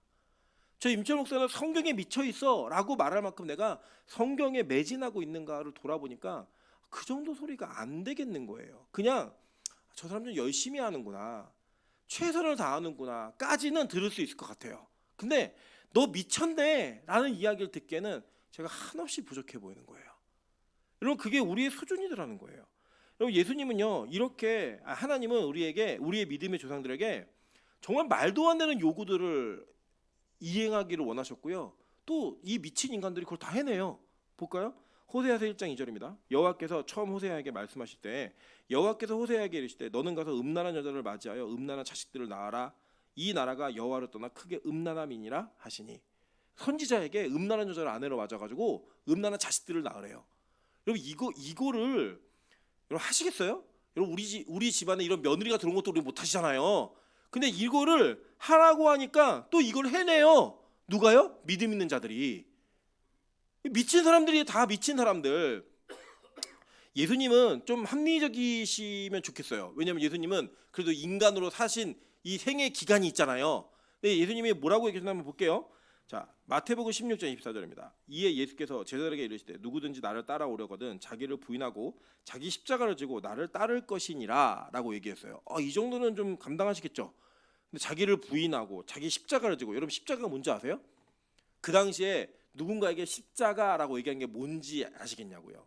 저 임철 목사는 성경에 미쳐 있어라고 말할 만큼 내가 성경에 매진하고 있는가를 돌아보니까 그 정도 소리가 안 되겠는 거예요. 그냥 저 사람 좀 열심히 하는구나, 최선을 다하는구나까지는 들을 수 있을 것 같아요. 근데 너 미쳤네라는 이야기를 듣기에는 제가 한없이 부족해 보이는 거예요. 여러분 그게 우리의 수준이더라는 거예요. 여러분 예수님은요 이렇게 하나님은 우리의 믿음의 조상들에게 정말 말도 안 되는 요구들을 이행하기를 원하셨고요. 또 이 미친 인간들이 그걸 다 해내요. 볼까요? 호세아서 1장 2절입니다. 여호와께서 처음 호세아에게 말씀하실 때 여호와께서 호세아에게 이르시되 너는 가서 음란한 여자를 맞이하여 음란한 자식들을 낳아라. 이 나라가 여호와를 떠나 크게 음란함이니라 하시니, 선지자에게 음란한 여자를 아내로 맞아가지고 음란한 자식들을 낳으래요. 여러분 이거를 여러분 하시겠어요? 여러분 우리 집안에 이런 며느리가 들어온 것도 우리 못 하시잖아요. 근데 이거를 하라고 하니까 또 이걸 해내요. 누가요? 믿음 있는 자들이. 미친 사람들이 다 미친 사람들. 예수님은 좀 합리적이시면 좋겠어요. 왜냐하면 예수님은 그래도 인간으로 사신 이 생애 기간이 있잖아요. 근데 예수님이 뭐라고 얘기하셨나 한번 볼게요. 자, 마태복음 16장 24절입니다. 이에 예수께서 제자들에게 이르시되 누구든지 나를 따라오려거든 자기를 부인하고 자기 십자가를 지고 나를 따를 것이니라 라고 얘기했어요. 이 정도는 좀 감당하시겠죠. 근데 자기를 부인하고 자기 십자가를 지고, 여러분 십자가가 뭔지 아세요? 그 당시에 누군가에게 십자가라고 얘기한 게 뭔지 아시겠냐고요.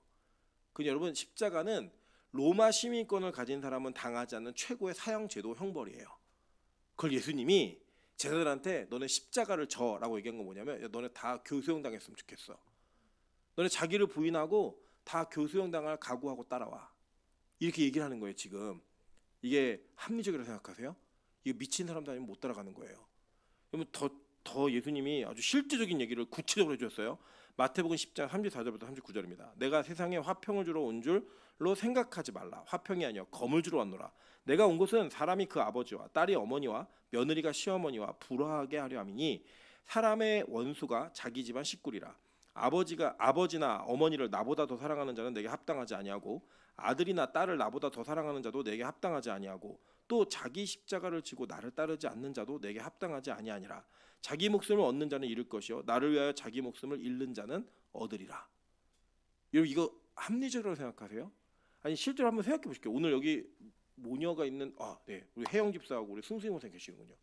여러분 십자가는 로마 시민권을 가진 사람은 당하지 않는 최고의 사형제도 형벌이에요. 그걸 예수님이 제자들한테 너네 십자가를 져라고 얘기한 건 뭐냐면, 야, 너네 다 교수형 당했으면 좋겠어. 너네 자기를 부인하고 다 교수형 당할 각오하고 따라와. 이렇게 얘기를 하는 거예요. 지금 이게 합리적이라고 생각하세요? 이게 미친 사람도 아니면 못 따라가는 거예요. 그러면 더 예수님이 아주 실제적인 얘기를 구체적으로 해주셨어요. 마태복음 10장 34절부터 39절입니다. 내가 세상에 화평을 주러 온 줄로 생각하지 말라. 화평이 아니여 검을 주러 왔노라. 내가 온 것은 사람이 그 아버지와 딸이 어머니와 며느리가 시어머니와 불화하게 하려 함이니, 사람의 원수가 자기 집안 식구리라. 아버지나 어머니를 나보다 더 사랑하는 자는 내게 합당하지 아니하고, 아들이나 딸을 나보다 더 사랑하는 자도 내게 합당하지 아니하고, 또 자기 십자가를 지고 나를 따르지 않는 자도 내게 합당하지 아니하니라. 자기 목숨을 얻는 자는 잃을 것이요 나를 위하여 자기 목숨을 잃는 자는 얻으리라. 여러분 이거 합리적으로 생각하세요? 아니 실제로 한번 생각해 보실게요. 오늘 여기 모녀가 있는 우리 혜영 집사하고 우리 승수이 목사님 계시는군요.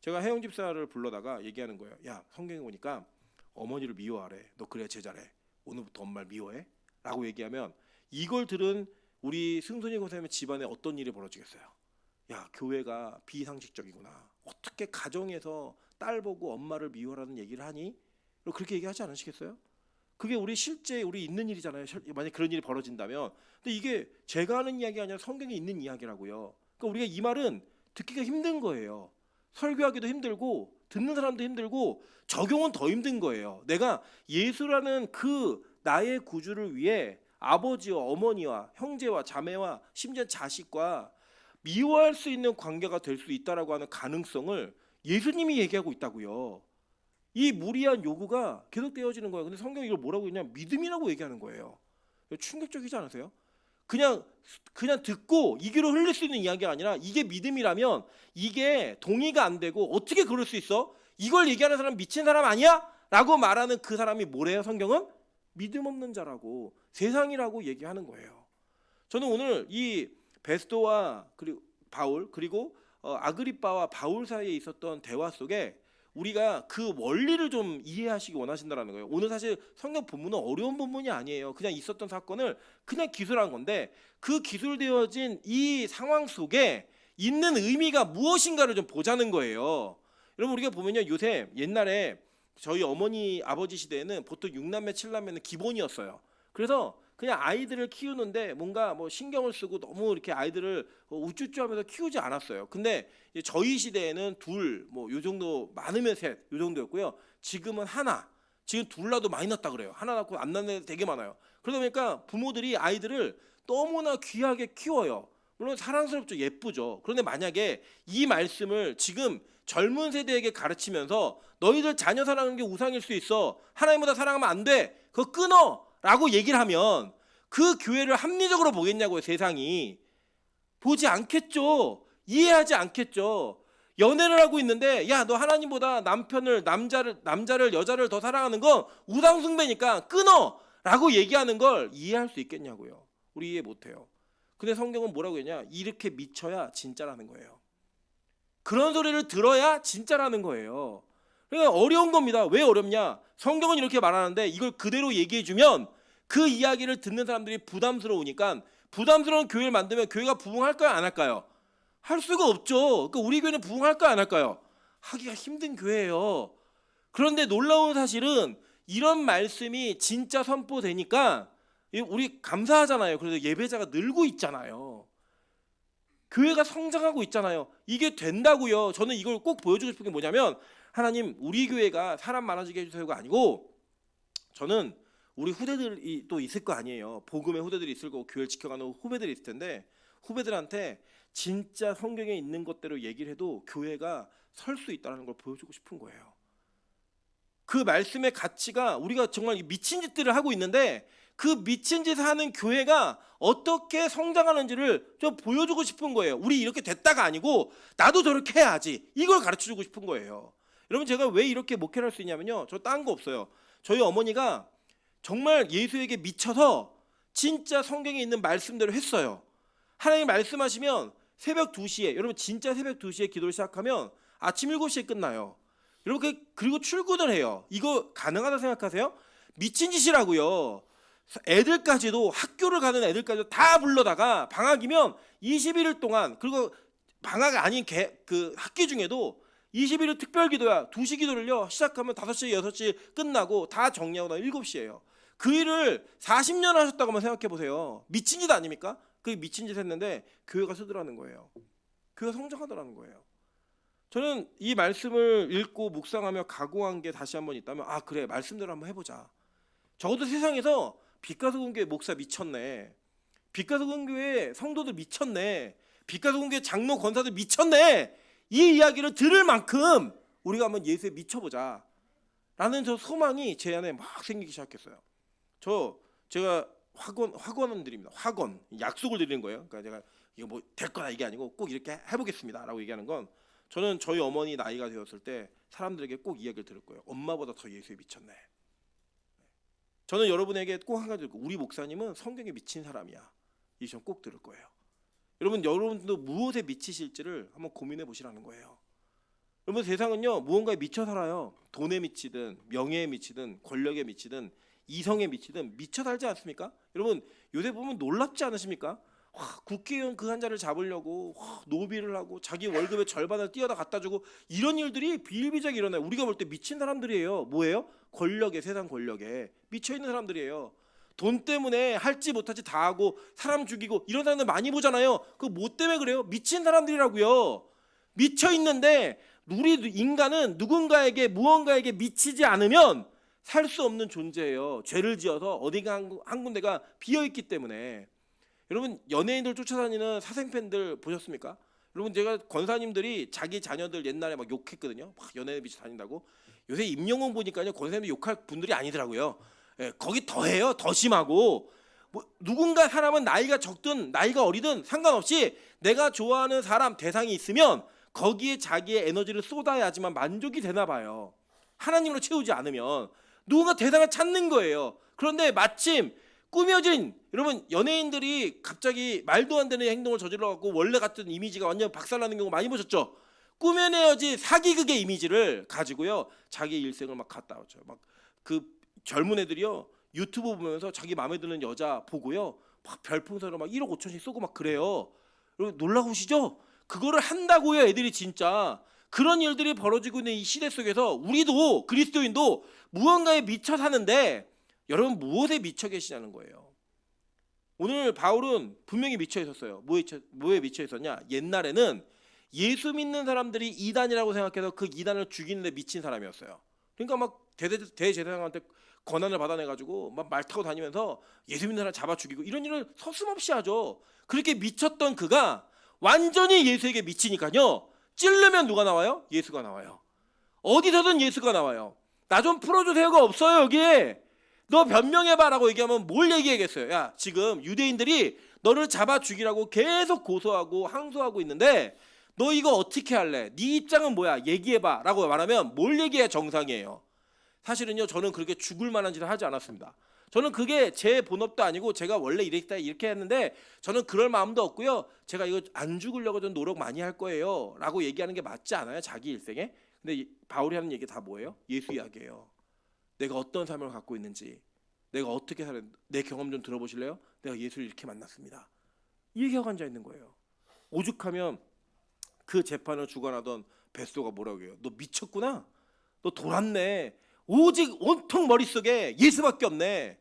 제가 혜영 집사를 불러다가 얘기하는 거예요. 야, 성경에 보니까 어머니를 미워하래. 너 그래야 제자래. 오늘부터 엄마를 미워해? 라고 얘기하면 이걸 들은 우리 승순이 고생하면 집안에 어떤 일이 벌어지겠어요? 야, 교회가 비상식적이구나. 어떻게 가정에서 딸 보고 엄마를 미워하라는 얘기를 하니? 그렇게 얘기하지 않으시겠어요? 그게 우리 실제 우리 있는 일이잖아요. 만약 그런 일이 벌어진다면. 근데 이게 제가 하는 이야기가 아니라 성경에 있는 이야기라고요. 그러니까 우리가 이 말은 듣기가 힘든 거예요. 설교하기도 힘들고 듣는 사람도 힘들고 적용은 더 힘든 거예요. 내가 예수라는 그 나의 구주를 위해 아버지와 어머니와 형제와 자매와 심지어 자식과 미워할 수 있는 관계가 될 수 있다라고 하는 가능성을 예수님이 얘기하고 있다고요. 이 무리한 요구가 계속되어지는 거예요. 근데 성경이 이걸 뭐라고 했냐? 믿음이라고 얘기하는 거예요. 충격적이지 않으세요? 그냥 듣고 이 귀로 흘릴 수 있는 이야기가 아니라 이게 믿음이라면 이게 동의가 안 되고 어떻게 그럴 수 있어? 이걸 얘기하는 사람 미친 사람 아니야? 라고 말하는 그 사람이 뭐래요? 성경은 믿음 없는 자라고 세상이라고 얘기하는 거예요. 저는 오늘 이 베스도와 그리고 바울 그리고 아그리빠와 바울 사이에 있었던 대화 속에 우리가 그 원리를 좀 이해하시기 원하신다는 거예요. 오늘 사실 성경 본문은 어려운 본문이 아니에요. 그냥 있었던 사건을 그냥 기술한 건데 그 기술되어진 이 상황 속에 있는 의미가 무엇인가를 좀 보자는 거예요. 여러분 우리가 보면요, 요새 옛날에 저희 어머니 아버지 시대에는 보통 6남매 7남매는 기본이었어요. 그래서 그냥 아이들을 키우는데 뭔가 뭐 신경을 쓰고 너무 이렇게 아이들을 우쭈쭈하면서 키우지 않았어요. 근데 이제 저희 시대에는 둘, 뭐 요 정도 많으면 셋, 요 정도였고요. 지금은 하나, 지금 둘 낳아도 많이 낳았다 그래요. 하나 낳고 안 낳는 애들 되게 많아요. 그러다 보니까 부모들이 아이들을 너무나 귀하게 키워요. 물론 사랑스럽죠, 예쁘죠. 그런데 만약에 이 말씀을 지금 젊은 세대에게 가르치면서 너희들 자녀 사랑하는 게 우상일 수 있어. 하나님보다 사랑하면 안 돼. 그거 끊어. 라고 얘기를 하면 그 교회를 합리적으로 보겠냐고요. 세상이 보지 않겠죠. 이해하지 않겠죠. 연애를 하고 있는데 야, 너 하나님보다 남자를 여자를 더 사랑하는 건 우상 숭배니까 끊어 라고 얘기하는 걸 이해할 수 있겠냐고요. 우리 이해 못해요. 근데 성경은 뭐라고 했냐? 이렇게 미쳐야 진짜라는 거예요. 그런 소리를 들어야 진짜라는 거예요. 그러니까 어려운 겁니다. 왜 어렵냐? 성경은 이렇게 말하는데 이걸 그대로 얘기해주면 그 이야기를 듣는 사람들이 부담스러우니까 부담스러운 교회를 만들면 교회가 부흥할까요? 안 할까요? 할 수가 없죠. 그러니까 우리 교회는 부흥할까요? 안 할까요? 하기가 힘든 교회예요. 그런데 놀라운 사실은 이런 말씀이 진짜 선포되니까 우리 감사하잖아요. 그래서 예배자가 늘고 있잖아요. 교회가 성장하고 있잖아요. 이게 된다고요. 저는 이걸 꼭 보여주고 싶은 게 뭐냐면 하나님 우리 교회가 사람 많아지게 해주세요가 아니고 저는 우리 후대들이 또 있을 거 아니에요. 복음의 후대들이 있을 거고 교회를 지켜가는 후배들이 있을 텐데 후배들한테 진짜 성경에 있는 것대로 얘기를 해도 교회가 설 수 있다는 걸 보여주고 싶은 거예요. 그 말씀의 가치가 우리가 정말 미친 짓들을 하고 있는데 그 미친 짓을 하는 교회가 어떻게 성장하는지를 좀 보여주고 싶은 거예요. 우리 이렇게 됐다가 아니고 나도 저렇게 해야지. 이걸 가르쳐주고 싶은 거예요. 여러분 제가 왜 이렇게 목회를 할 수 있냐면요. 저 딴 거 없어요. 저희 어머니가 정말 예수에게 미쳐서 진짜 성경에 있는 말씀대로 했어요. 하나님 말씀하시면 새벽 2시에 여러분 진짜 새벽 2시에 기도를 시작하면 아침 7시에 끝나요. 이렇게 그리고 출근을 해요. 이거 가능하다 생각하세요? 미친 짓이라고요. 애들까지도 학교를 가는 애들까지도 다 불러다가 방학이면 21일 동안 그리고 방학 아닌 그 학기 중에도 21일 특별기도야. 2시 기도를요. 시작하면 5시, 6시 끝나고 다 정리하고 나 7시예요. 그 일을 40년 하셨다고 한번 생각해 보세요. 미친 짓 아닙니까? 그 미친 짓 했는데 교회가 쓰더라는 거예요. 교회가 성장하더라는 거예요. 저는 이 말씀을 읽고 묵상하며 각오한 게 다시 한번 있다면 아 그래 말씀대로 한번 해보자. 적어도 세상에서 빛가서금교회 목사 미쳤네. 빛가서금교회 성도들 미쳤네. 빛가서금교회 장로 권사들 미쳤네. 이 이야기를 들을 만큼 우리가 한번 예수에 미쳐보자 라는 저 소망이 제 안에 막 생기기 시작했어요. 제가 확언을 드립니다. 확언 약속을 드리는 거예요. 그러니까 제가 이거 뭐 될 거다 이게 아니고 꼭 이렇게 해보겠습니다 라고 얘기하는 건 저는 저희 어머니 나이가 되었을 때 사람들에게 꼭 이야기를 들을 거예요. 엄마보다 더 예수에 미쳤네. 저는 여러분에게 꼭 한 가지 듣고 우리 목사님은 성경에 미친 사람이야. 이 점 꼭 들을 거예요. 여러분도 무엇에 미치실지를 한번 고민해 보시라는 거예요. 여러분 세상은요 무언가에 미쳐 살아요. 돈에 미치든 명예에 미치든 권력에 미치든 이성에 미치든 미쳐 살지 않습니까? 여러분 요새 보면 놀랍지 않으십니까? 국회의원 그 한 자를 잡으려고 노비를 하고 자기 월급의 절반을 띄어다 갖다 주고 이런 일들이 비일비재하게 일어나요. 우리가 볼 때 미친 사람들이에요. 뭐예요? 권력에, 세상 권력에 미쳐 있는 사람들이에요. 돈 때문에 할지 못할지 다 하고 사람 죽이고 이런 사람들 많이 보잖아요. 그 뭐 때문에 그래요? 미친 사람들이라고요. 미쳐 있는데 우리 인간은 누군가에게 무언가에게 미치지 않으면 살 수 없는 존재예요. 죄를 지어서 어디가 한 군데가 비어 있기 때문에. 여러분 연예인들 쫓아다니는 사생팬들 보셨습니까? 여러분 제가 권사님들이 자기 자녀들 옛날에 막 욕했거든요. 막 연예인 비치 다닌다고. 요새 임영웅 보니까요 권사님들 욕할 분들이 아니더라고요. 예, 거기 더해요. 더 심하고. 뭐 누군가 사람은 나이가 적든 나이가 어리든 상관없이 내가 좋아하는 사람 대상이 있으면 거기에 자기의 에너지를 쏟아야지만 만족이 되나 봐요. 하나님으로 채우지 않으면 누군가 대상을 찾는 거예요. 그런데 마침 꾸며진 여러분 연예인들이 갑자기 말도 안 되는 행동을 저질러 갖고 원래 같은 이미지가 완전 박살나는 경우 많이 보셨죠? 꾸며내야지 사기극의 이미지를 가지고요 자기 일생을 막 갖다 왔죠. 막 그 젊은 애들이요 유튜브 보면서 자기 마음에 드는 여자 보고요 막 별풍선을 막 1억 5천씩 쏘고 막 그래요. 여러분 놀라우시죠? 그거를 한다고요 애들이 진짜. 그런 일들이 벌어지고 있는 이 시대 속에서 우리도 그리스도인도 무언가에 미쳐 사는데 여러분 무엇에 미쳐 계시냐는 거예요. 오늘 바울은 분명히 미쳐 있었어요. 뭐에 미쳐 있었냐? 옛날에는 예수 믿는 사람들이 이단이라고 생각해서 그 이단을 죽이는데 미친 사람이었어요. 그러니까 막 대제사장한테 권한을 받아내가지고 막 말 타고 다니면서 예수 믿는 사람 잡아 죽이고 이런 일을 서슴없이 하죠. 그렇게 미쳤던 그가 완전히 예수에게 미치니까요. 찌르면 누가 나와요? 예수가 나와요. 어디서든 예수가 나와요. 나 좀 풀어주세요가 없어요 여기에. 너 변명해봐라고 얘기하면 뭘 얘기하겠어요? 야 지금 유대인들이 너를 잡아 죽이라고 계속 고소하고 항소하고 있는데 너 이거 어떻게 할래? 네 입장은 뭐야? 얘기해봐라고 말하면 뭘 얘기해야 정상이에요. 사실은요 저는 그렇게 죽을 만한 짓을 하지 않았습니다. 저는 그게 제 본업도 아니고 제가 원래 이랬다 이렇게 했는데 저는 그럴 마음도 없고요. 제가 이거 안 죽으려고 좀 노력 많이 할 거예요 라고 얘기하는 게 맞지 않아요? 자기 일생에. 근데 바울이 하는 얘기 다 뭐예요? 예수 이야기예요. 내가 어떤 삶을 갖고 있는지 내가 어떻게 살았는지 내 경험 좀 들어보실래요? 내가 예수를 이렇게 만났습니다. 이 얘기하고 앉아 있는 거예요. 오죽하면 그 재판을 주관하던 벳소가 뭐라고 해요? 너 미쳤구나? 너 돌았네. 오직 온통 머릿속에 예수밖에 없네.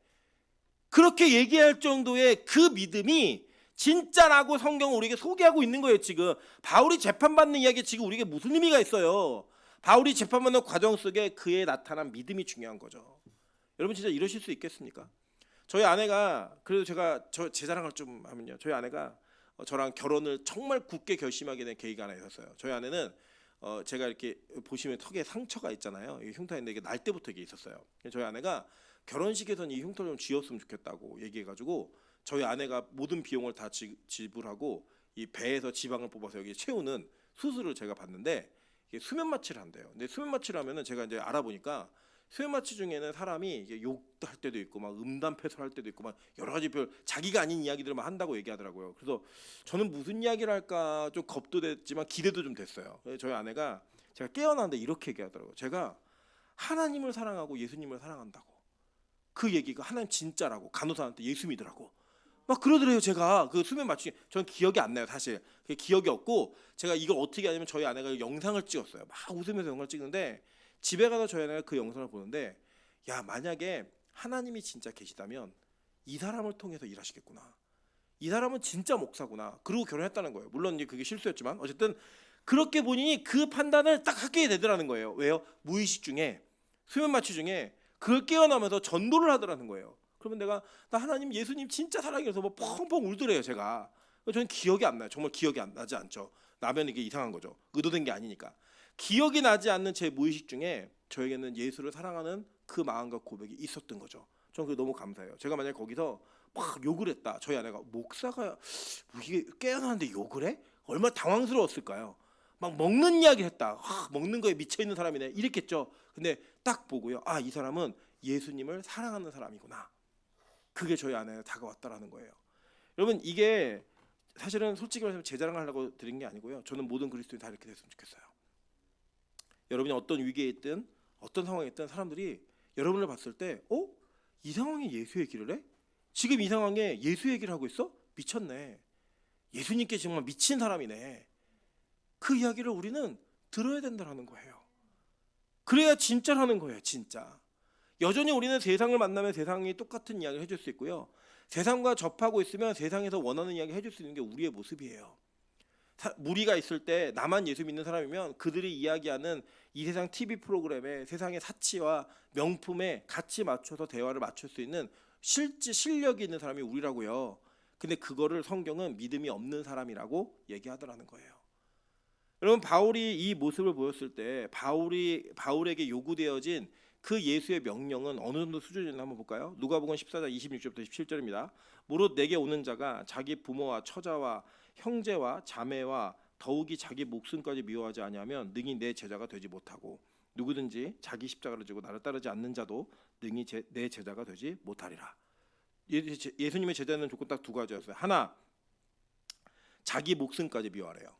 그렇게 얘기할 정도의 그 믿음이 진짜라고 성경은 우리에게 소개하고 있는 거예요. 지금 바울이 재판받는 이야기 지금 우리에게 무슨 의미가 있어요? 바울이 재판받는 과정 속에 그의 나타난 믿음이 중요한 거죠. 여러분 진짜 이러실 수 있겠습니까? 저희 아내가 그래도 제가 제 자랑을 좀 하면요. 저희 아내가 저랑 결혼을 정말 굳게 결심하게 된 계기가 하나 있었어요. 저희 아내는 제가 이렇게 보시면 턱에 상처가 있잖아요. 이 흉터인데 이게 날 때부터 이게 있었어요. 저희 아내가 결혼식에서는 이 흉터를 좀 지웠으면 좋겠다고 얘기해가지고 저희 아내가 모든 비용을 다 지불하고 이 배에서 지방을 뽑아서 여기 채우는 수술을 제가 받는데 이게 수면 마취를 한대요. 근데 수면 마취를 하면은 제가 이제 알아보니까 수면 마취 중에는 사람이 이게 욕할 때도 있고 막 음담패설할 때도 있고 막 여러 가지 별 자기가 아닌 이야기들을 막 한다고 얘기하더라고요. 그래서 저는 무슨 이야기를 할까 좀 겁도 됐지만 기대도 좀 됐어요. 그래서 저희 아내가 제가 깨어났는데 이렇게 얘기하더라고요. 제가 하나님을 사랑하고 예수님을 사랑한다고. 그 얘기가 하나님 진짜라고 간호사한테 예수 믿으라고 막 그러더래요. 제가 그 수면 마취 저는 기억이 안 나요. 사실 그게 기억이 없고 제가 이걸 어떻게 하냐면 저희 아내가 영상을 찍었어요. 막 웃으면서 영상을 찍는데 집에 가서 저희 아내가 그 영상을 보는데 야 만약에 하나님이 진짜 계시다면 이 사람을 통해서 일하시겠구나. 이 사람은 진짜 목사구나. 그러고 결혼했다는 거예요. 물론 이제 그게 실수였지만 어쨌든 그렇게 본인이 그 판단을 딱 하게 되더라는 거예요. 왜요? 무의식 중에 수면 마취 중에 그걸 깨어나면서 전도를 하더라는 거예요. 그러면 내가 나 하나님 예수님 진짜 사랑해서 뭐 펑펑 울더래요. 제가 저는 기억이 안 나요. 정말 기억이 안 나지 않죠. 나면 이게 이상한 거죠. 의도된 게 아니니까. 기억이 나지 않는 제 무의식 중에 저에게는 예수를 사랑하는 그 마음과 고백이 있었던 거죠. 저는 그게 너무 감사해요. 제가 만약 거기서 막 욕을 했다. 저희 아내가 목사가 뭐 이게 깨어나는데 욕을 해? 얼마나 당황스러웠을까요? 막 먹는 이야기 했다. 먹는 거에 미쳐 있는 사람이네. 이랬겠죠. 근데 딱 보고요. 아, 이 사람은 예수님을 사랑하는 사람이구나. 그게 저희 아내가 다가왔다라는 거예요. 여러분 이게 사실은 솔직히 말해서 제 자랑을 하려고 드린 게 아니고요. 저는 모든 그리스도인이 다 이렇게 됐으면 좋겠어요. 여러분이 어떤 위기에 있든 어떤 상황에 있든 사람들이 여러분을 봤을 때 이 상황에 예수 얘기를 해? 지금 이 상황에 예수 얘기를 하고 있어? 미쳤네. 예수님께 정말 미친 사람이네. 그 이야기를 우리는 들어야 된다는 거예요. 그래야 진짜라는 거예요. 진짜. 여전히 우리는 세상을 만나면 세상이 똑같은 이야기를 해줄 수 있고요. 세상과 접하고 있으면 세상에서 원하는 이야기 해줄 수 있는 게 우리의 모습이에요. 무리가 있을 때 나만 예수 믿는 사람이면 그들이 이야기하는 이 세상 TV 프로그램에 세상의 사치와 명품에 같이 맞춰서 대화를 맞출 수 있는 실제 실력이 있는 사람이 우리라고요. 근데 그거를 성경은 믿음이 없는 사람이라고 얘기하더라는 거예요. 여러분, 바울이 이 모습을 보였을 때 바울에게 요구되어진 그 예수의 명령은 어느 정도 수준이었나 한번 볼까요? 누가복음 14장 26절부터 17절입니다. 무릇 내게 오는 자가 자기 부모와 처자와 형제와 자매와 더욱이 자기 목숨까지 미워하지 아니하면 능히 내 제자가 되지 못하고 누구든지 자기 십자가를 지고 나를 따르지 않는 자도 능히 내 제자가 되지 못하리라. 예수님의 제자는 조건 딱 두 가지였어요. 하나, 자기 목숨까지 미워하래요.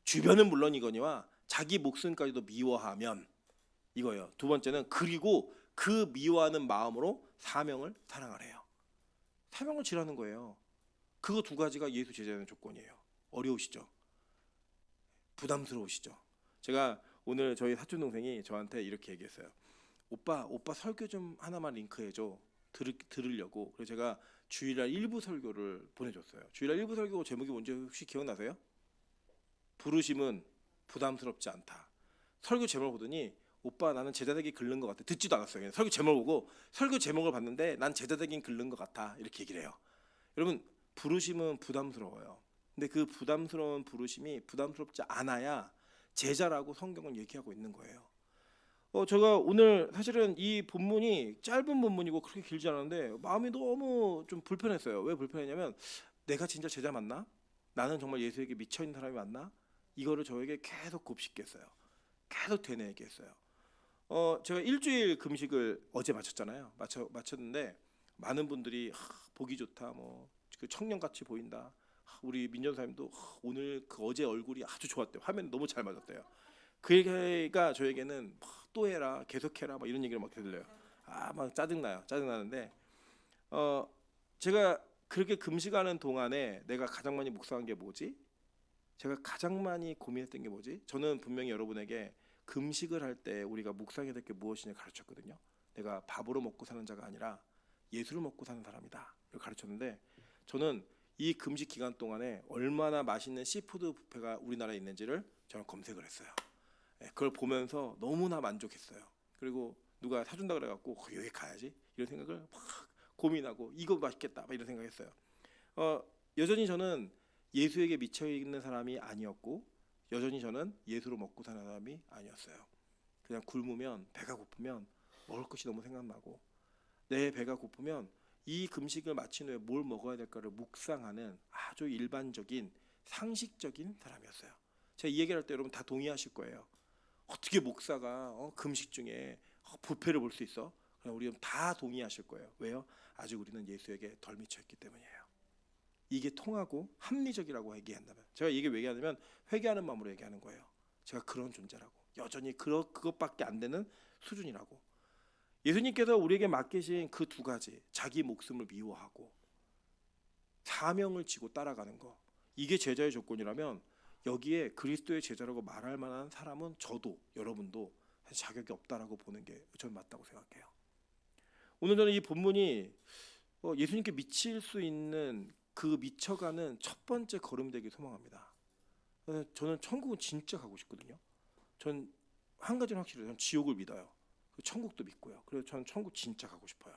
주변은 물론이거니와 자기 목숨까지도 미워하면 이거예요. 두 번째는 그리고 그 미워하는 마음으로 사명을 사랑하래요. 사명을 지라는 거예요. 그거 두 가지가 예수 제자의 조건이에요. 어려우시죠? 부담스러우시죠? 제가 오늘 저희 사촌 동생이 저한테 이렇게 얘기했어요. 오빠 설교 좀 하나만 링크해줘. 들으려고. 그래서 제가 주일날 1부 설교를 보내줬어요. 주일날 1부 설교 제목이 뭔지 혹시 기억나세요? 부르심은 부담스럽지 않다. 설교 제목을 보더니 오빠 나는 제자되기 긁는 것 같아. 듣지도 않았어요. 그냥 설교 제목을 보고 설교 제목을 봤는데 난 제자되긴 긁는 것 같아. 이렇게 얘기를 해요. 여러분, 부르심은 부담스러워요. 근데 그 부담스러운 부르심이 부담스럽지 않아야 제자라고 성경은 얘기하고 있는 거예요. 제가 오늘 사실은 이 본문이 짧은 본문이고 그렇게 길지 않았는데 마음이 너무 좀 불편했어요. 왜 불편했냐면 내가 진짜 제자 맞나? 나는 정말 예수에게 미쳐있는 사람이 맞나? 이거를 저에게 계속 곱씹겠어요. 계속 되뇌게 했어요. 제가 일주일 금식을 어제 마쳤잖아요. 마쳤는데 많은 분들이 보기 좋다, 뭐 그 청년같이 보인다. 우리 민전사님도 오늘 그 어제 얼굴이 아주 좋았대요. 화면이 너무 잘 맞았대요. 그 얘기가 저에게는 또 해라, 계속해라, 막 이런 얘기를 막 들려요. 막 짜증나는데 제가 그렇게 금식하는 동안에 내가 가장 많이 묵상한 게 뭐지? 제가 가장 많이 고민했던 게 뭐지? 저는 분명히 여러분에게 금식을 할 때 우리가 묵상해야 될 게 무엇이냐 가르쳤거든요. 내가 밥으로 먹고 사는 자가 아니라 예수를 먹고 사는 사람이다. 이걸 가르쳤는데 저는 이 금식 기간 동안에 얼마나 맛있는 시푸드 뷔페가 우리나라에 있는지를 저는 검색을 했어요. 그걸 보면서 너무나 만족했어요. 그리고 누가 사준다 그래갖고 여기 가야지 이런 생각을 막 고민하고 이거 맛있겠다 막 이런 생각했어요. 여전히 저는 예수에게 미쳐 있는 사람이 아니었고 여전히 저는 예수로 먹고 사는 사람이 아니었어요. 그냥 굶으면 배가 고프면 먹을 것이 너무 생각나고 내 배가 고프면 이 금식을 마친 후에 뭘 먹어야 될까를 묵상하는 아주 일반적인 상식적인 사람이었어요. 제가 이 얘기를 할 때 여러분 다 동의하실 거예요. 어떻게 목사가 금식 중에 뷔페를 볼 수 있어? 그럼 우리는 다 동의하실 거예요. 왜요? 아직 우리는 예수에게 덜 미쳐있기 때문이에요. 이게 통하고 합리적이라고 얘기한다면 제가 이게 왜 얘기하냐면 회개하는 마음으로 얘기하는 거예요. 제가 그런 존재라고 여전히 그것밖에 안 되는 수준이라고. 예수님께서 우리에게 맡기신 그 두 가지, 자기 목숨을 미워하고 사명을 지고 따라가는 거, 이게 제자의 조건이라면 여기에 그리스도의 제자라고 말할 만한 사람은 저도 여러분도 사실 자격이 없다라고 보는 게 저는 맞다고 생각해요. 오늘 저는 이 본문이 예수님께 미칠 수 있는 그 미쳐가는 첫 번째 걸음이 되길 소망합니다. 저는 천국은 진짜 가고 싶거든요. 전 한 가지는 확실해요. 저는 지옥을 믿어요. 천국도 믿고요. 그래서 저는 천국 진짜 가고 싶어요.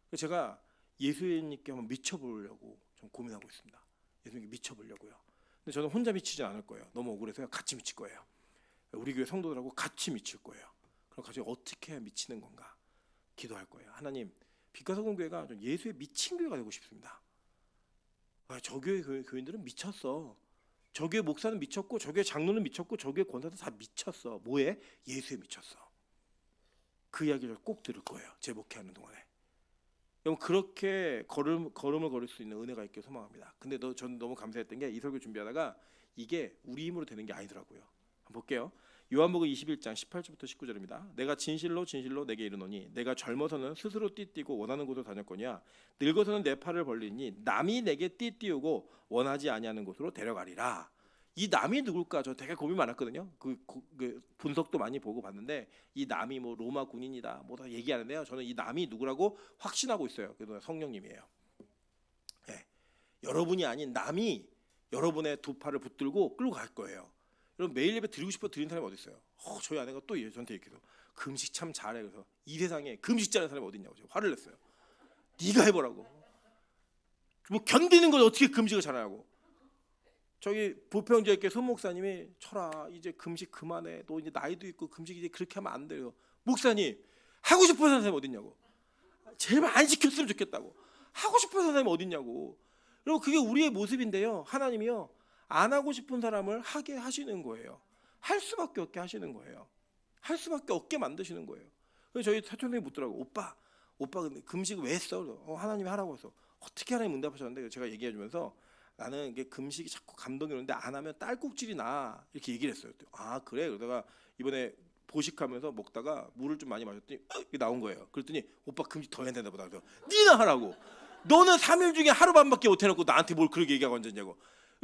그래서 제가 예수님께 한번 미쳐보려고 좀 고민하고 있습니다. 예수님께 미쳐보려고요. 근데 저는 혼자 미치지 않을 거예요. 너무 억울해서 같이 미칠 거예요. 우리 교회 성도들하고 같이 미칠 거예요. 그럼 같이 어떻게 해야 미치는 건가 기도할 거예요. 하나님, 빛과소금 교회가 좀 예수에 미친 교회가 되고 싶습니다. 저 교회 교인들은 미쳤어. 저 교회 목사는 미쳤고 저 교회 장로는 미쳤고 저 교회 권사도 다 미쳤어. 뭐에? 예수에 미쳤어. 그 이야기를 꼭 들을 거예요. 제 목회하는 동안에. 그럼 그렇게 걸음을 걸을 수 있는 은혜가 있길 소망합니다. 근데 저는 너무 감사했던 게 이 설교 준비하다가 이게 우리 힘으로 되는 게 아니더라고요. 한번 볼게요. 요한복음 21장 18절부터 19절입니다. 내가 진실로 진실로 내게 이르노니 내가 젊어서는 스스로 띠띠고 원하는 곳으로 다녔거니와 늙어서는 내 팔을 벌리니 남이 내게 띠띠우고 원하지 아니하는 곳으로 데려가리라. 이 남이 누굴까? 저 되게 고민 많았거든요. 그 분석도 많이 보고 봤는데 이 남이 뭐 로마 군인이다 뭐 다 얘기하는데요. 저는 이 남이 누구라고 확신하고 있어요. 그래서 성령님이에요. 네. 여러분이 아닌 남이 여러분의 두 팔을 붙들고 끌고 갈 거예요. 여러분 매일 예배 드리고 싶어 드리는 사람이 어디 있어요? 저희 아내가 또 저한테 이렇게 해서 금식 참 잘해. 그래서 이 세상에 금식 잘하는 사람이 어디 있냐고 제가 화를 냈어요. 네가 해보라고. 뭐 견디는 걸 어떻게 금식을 잘하냐고. 저기 부평제일교회 손 목사님이 철아 이제 금식 그만해. 너 이제 나이도 있고 금식 이제 그렇게 하면 안 돼요. 목사님 하고 싶어 하는 사람이 어디 있냐고. 제발 안 시켰으면 좋겠다고. 하고 싶어 하는 사람이 어디 있냐고. 여러분 그게 우리의 모습인데요. 하나님이요. 안 하고 싶은 사람을 하게 하시는 거예요. 할 수밖에 없게 하시는 거예요. 할 수밖에 없게 만드시는 거예요. 그래서 저희 사촌생이 묻더라고. 오빠 근데 금식 왜 했어? 하나님이 하라고 해서. 어떻게 하나님 응답하셨는데 제가 얘기해주면서 나는 이게 금식이 자꾸 감동이 오는데 안 하면 딸꾹질이 나 이렇게 얘기를 했어요. 아 그래? 그러다가 이번에 보식하면서 먹다가 물을 좀 많이 마셨더니 이게 나온 거예요. 그랬더니 오빠 금식 더 해야 되나 보다. 그래서 니나 하라고. 너는 3일 중에 하루 반밖에 못 해놓고 나한테 뭘 그렇게 얘기하고 앉았냐고.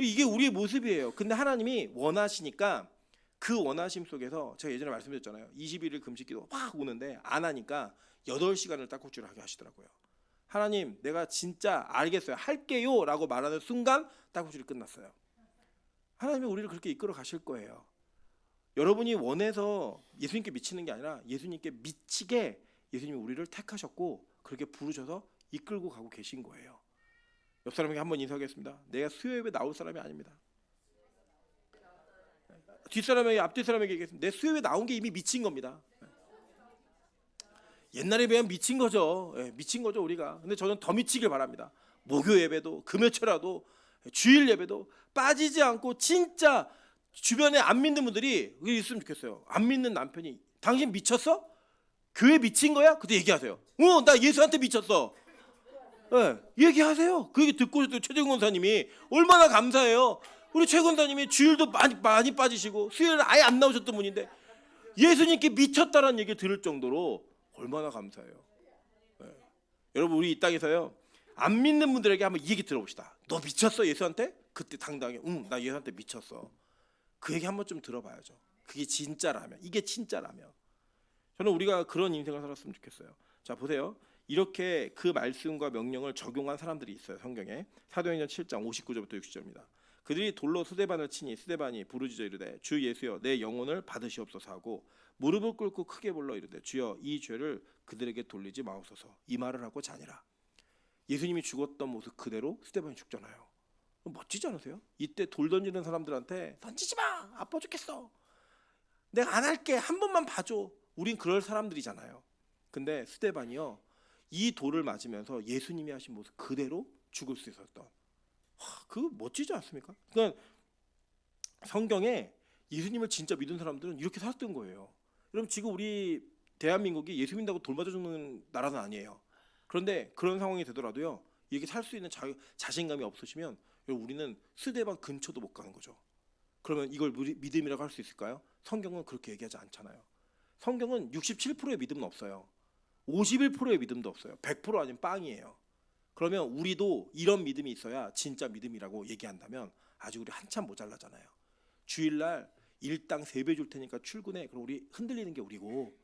이게 우리의 모습이에요. 근데 하나님이 원하시니까 그 원하심 속에서 제가 예전에 말씀드렸잖아요. 21일 금식기도 확 오는데 안 하니까 8시간을 딸꾹질을 하게 하시더라고요. 하나님 내가 진짜 알겠어요. 할게요 라고 말하는 순간 딸꾹질이 끝났어요. 하나님이 우리를 그렇게 이끌어 가실 거예요. 여러분이 원해서 예수님께 미치는 게 아니라 예수님께 미치게 예수님이 우리를 택하셨고 그렇게 부르셔서 이끌고 가고 계신 거예요. 옆 사람에게 한번 인사하겠습니다. 내가 수요예배 나올 사람이 아닙니다. 뒷사람에게 앞뒤 사람에게 얘기했습니다. 내 수요예배 나온 게 이미 미친 겁니다. 옛날에 비하면 미친 거죠. 미친 거죠 우리가. 근데 저는 더 미치길 바랍니다. 목요 예배도 금요철화도 주일 예배도 빠지지 않고 진짜 주변에 안 믿는 분들이 있으면 좋겠어요. 안 믿는 남편이 당신 미쳤어? 교회 미친 거야? 그때 얘기하세요. 나 예수한테 미쳤어. 얘기하세요. 그 얘기 듣고 최재근 권사님이 얼마나 감사해요. 우리 최 권사님이 주일도 많이 빠지시고 수요일은 아예 안 나오셨던 분인데 예수님께 미쳤다라는 얘기 들을 정도로 얼마나 감사해요. 여러분 우리 이 땅에서요 안 믿는 분들에게 한번 이 얘기 들어봅시다. 너 미쳤어 예수한테? 그때 당당히 나 예수한테 미쳤어. 그 얘기 한번 좀 들어봐야죠. 그게 진짜라면, 이게 진짜라면 저는 우리가 그런 인생을 살았으면 좋겠어요. 자 보세요. 이렇게 그 말씀과 명령을 적용한 사람들이 있어요. 성경에 사도행전 7장 59절부터 60절입니다. 그들이 돌로 스데반을 치니 스데반이 부르짖어 이르되 주 예수여 내 영혼을 받으시옵소서 하고 무릎을 꿇고 크게 불러 이르되 주여 이 죄를 그들에게 돌리지 마옵소서. 이 말을 하고 자니라. 예수님이 죽었던 모습 그대로 스데반이 죽잖아요. 멋지지 않으세요? 이때 돌 던지는 사람들한테 던지지 마. 아파 죽겠어. 내가 안 할게. 한 번만 봐줘. 우린 그럴 사람들이잖아요. 근데 스데반이요 이 돌을 맞으면서 예수님이 하신 모습 그대로 죽을 수 있었던 그거 멋지지 않습니까? 그러니까 성경에 예수님을 진짜 믿은 사람들은 이렇게 살았던 거예요. 여러분 지금 우리 대한민국이 예수 믿는다고 돌 맞아 죽는 나라는 아니에요. 그런데 그런 상황이 되더라도요 이렇게 살 수 있는 자신감이 없으시면 우리는 스데반 근처도 못 가는 거죠. 그러면 이걸 믿음이라고 할 수 있을까요? 성경은 그렇게 얘기하지 않잖아요. 성경은 67%의 믿음은 없어요. 51%의 믿음도 없어요. 100% 아니면 빵이에요. 그러면 우리도 이런 믿음이 있어야 진짜 믿음이라고 얘기한다면 아직 우리 한참 모자라잖아요. 주일날 일당 3배 줄 테니까 출근해. 그럼 우리 흔들리는 게 우리고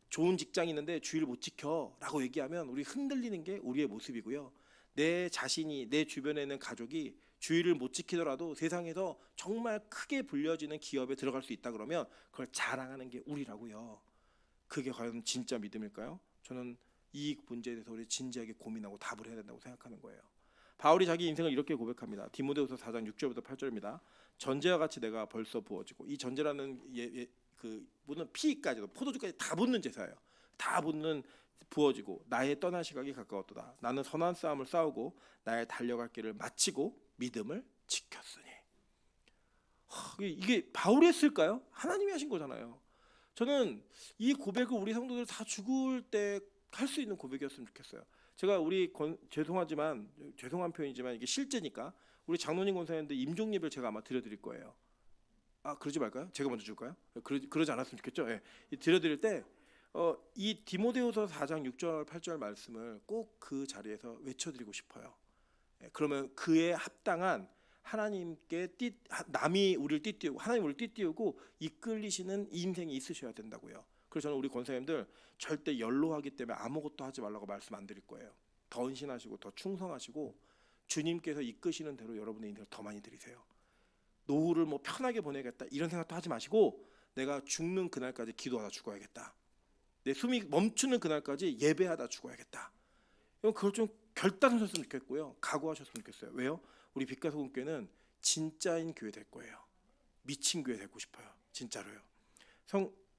좋은 직장이 있는데 주일 못 지켜 라고 얘기하면 우리 흔들리는 게 우리의 모습이고요. 내 자신이 내 주변에 있는 가족이 주일을 못 지키더라도 세상에서 정말 크게 불려지는 기업에 들어갈 수 있다 그러면 그걸 자랑하는 게 우리라고요. 그게 과연 진짜 믿음일까요? 저는 이 문제에 대해서 우리 진지하게 고민하고 답을 해야 된다고 생각하는 거예요. 바울이 자기 인생을 이렇게 고백합니다. 디모데후서 4장 6절부터 8절입니다. 전제와 같이 내가 벌써 부어지고 이 전제라는 그 묻는 피까지도 포도주까지 다 붓는 제사예요. 다 붓는 부어지고 나의 떠날 시각이 가까웠도다. 나는 선한 싸움을 싸우고 나의 달려갈 길을 마치고 믿음을 지켰으니. 이게 바울이 했을까요? 하나님이 하신 거잖아요. 저는 이 고백을 우리 성도들 다 죽을 때 할 수 있는 고백이었으면 좋겠어요. 제가 죄송한 표현이지만 이게 실제니까 우리 장로님 권사님들 임종 예배를 제가 아마 드려드릴 거예요. 그러지 말까요? 제가 먼저 줄까요? 그러지 않았으면 좋겠죠. 예. 들려드릴 때 이 디모데후서 4장 6절 8절 말씀을 꼭 그 자리에서 외쳐드리고 싶어요. 예, 그러면 그에 합당한 하나님께 남이 우리를 띠띠우고 하나님 우리를 띠띠우고 이끌리시는 인생이 있으셔야 된다고요. 그래서 저는 우리 권사님들 절대 연로하기 때문에 아무것도 하지 말라고 말씀 안 드릴 거예요. 더 헌신하시고 더 충성하시고 주님께서 이끄시는 대로 여러분의 인생을 더 많이 드리세요. 노후를 뭐 편하게 보내겠다 이런 생각도 하지 마시고 내가 죽는 그날까지 기도하다 죽어야겠다. 내 숨이 멈추는 그날까지 예배하다 죽어야겠다. 그걸 좀 결단하셨으면 좋겠고요. 각오하셨으면 좋겠어요. 왜요? 우리 빛과 소금 교회는 진짜인 교회 될 거예요. 미친 교회 되고 싶어요. 진짜로요.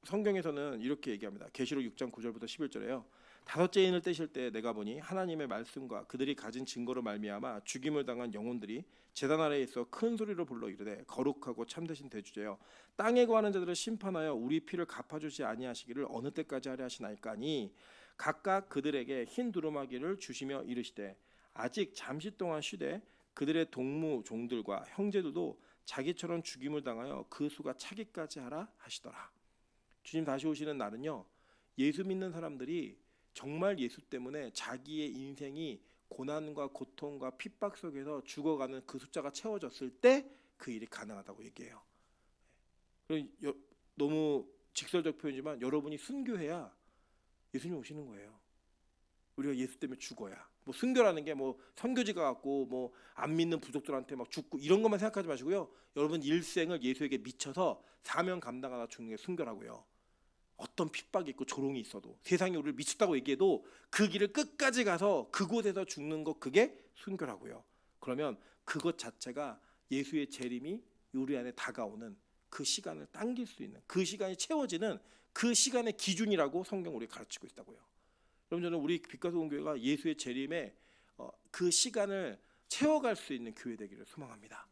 성경에서는 이렇게 얘기합니다. 계시록 6장 9절부터 11절에요. 다섯째 인을 떼실 때 내가 보니 하나님의 말씀과 그들이 가진 증거로 말미암아 죽임을 당한 영혼들이 제단 아래에 있어 큰 소리로 불러 이르되 거룩하고 참되신 대주제여 땅에 거하는 자들을 심판하여 우리 피를 갚아주지 아니하시기를 어느 때까지 하려 하시나이까니 각각 그들에게 흰 두루마기를 주시며 이르시되 아직 잠시 동안 쉬되 그들의 동무 종들과 형제들도 자기처럼 죽임을 당하여 그 수가 차기까지 하라 하시더라. 주님 다시 오시는 날은요, 예수 믿는 사람들이 정말 예수 때문에 자기의 인생이 고난과 고통과 핍박 속에서 죽어가는 그 숫자가 채워졌을 때 그 일이 가능하다고 얘기해요. 너무 직설적 표현이지만 여러분이 순교해야 예수님 오시는 거예요. 우리가 예수 때문에 죽어야. 뭐 순교라는 게 뭐 선교지가 갖고 뭐 안 믿는 부족들한테 막 죽고 이런 것만 생각하지 마시고요. 여러분 일생을 예수에게 미쳐서 사명 감당하다 죽는 게 순교라고요. 어떤 핍박이 있고 조롱이 있어도 세상이 우리를 미쳤다고 얘기해도 그 길을 끝까지 가서 그곳에서 죽는 것 그게 순교라고요. 그러면 그것 자체가 예수의 재림이 우리 안에 다가오는 그 시간을 당길 수 있는 그 시간이 채워지는 그 시간의 기준이라고 성경 우리 가르치고 있다고요. 여러분 저는 우리 빛과 소금 교회가 예수의 재림에 그 시간을 채워갈 수 있는 교회 되기를 소망합니다.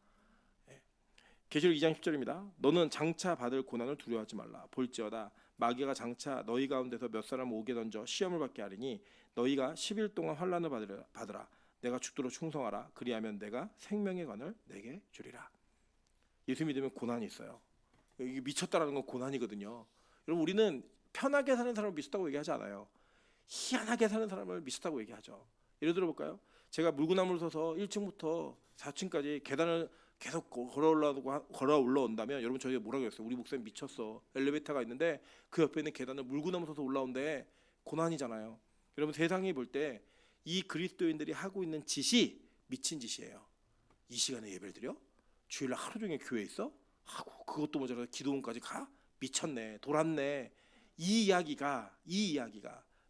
계시록 2장 10절입니다. 너는 장차 받을 고난을 두려워하지 말라. 볼지어다 마귀가 장차 너희 가운데서 몇 사람을 오게 던져 시험을 받게 하리니 너희가 10일 동안 환난을 받으라. 내가 죽도록 충성하라. 그리하면 내가 생명의 관을 내게 주리라. 예수 믿으면 고난이 있어요. 이게 미쳤다라는 건 고난이거든요. 여러분 우리는 편하게 사는 사람을 미쳤다고 얘기하지 않아요. 희한하게 사는 사람을 미쳤다고 얘기하죠. 예를 들어 볼까요? 제가 물구나무를 서서 1층부터 4층까지 계단을 계속 걸어 올라온다면 여러분 저희가 뭐라고 했어요? 우리 목사님 미쳤어. 엘리베이터가 있는데 그 옆에 있는 계단을 물구나무 서서 올라온데 고난이잖아요. 여러분 세상이 볼 때 이 그리스도인들이 하고 있는 짓이 미친 짓이에요. 이 시간에 예배를 드려? 주일날 하루 종일 교회에 있어? 하고 그것도 모자라서 기도원까지 가? 미쳤네. 돌았네. 이 이야기가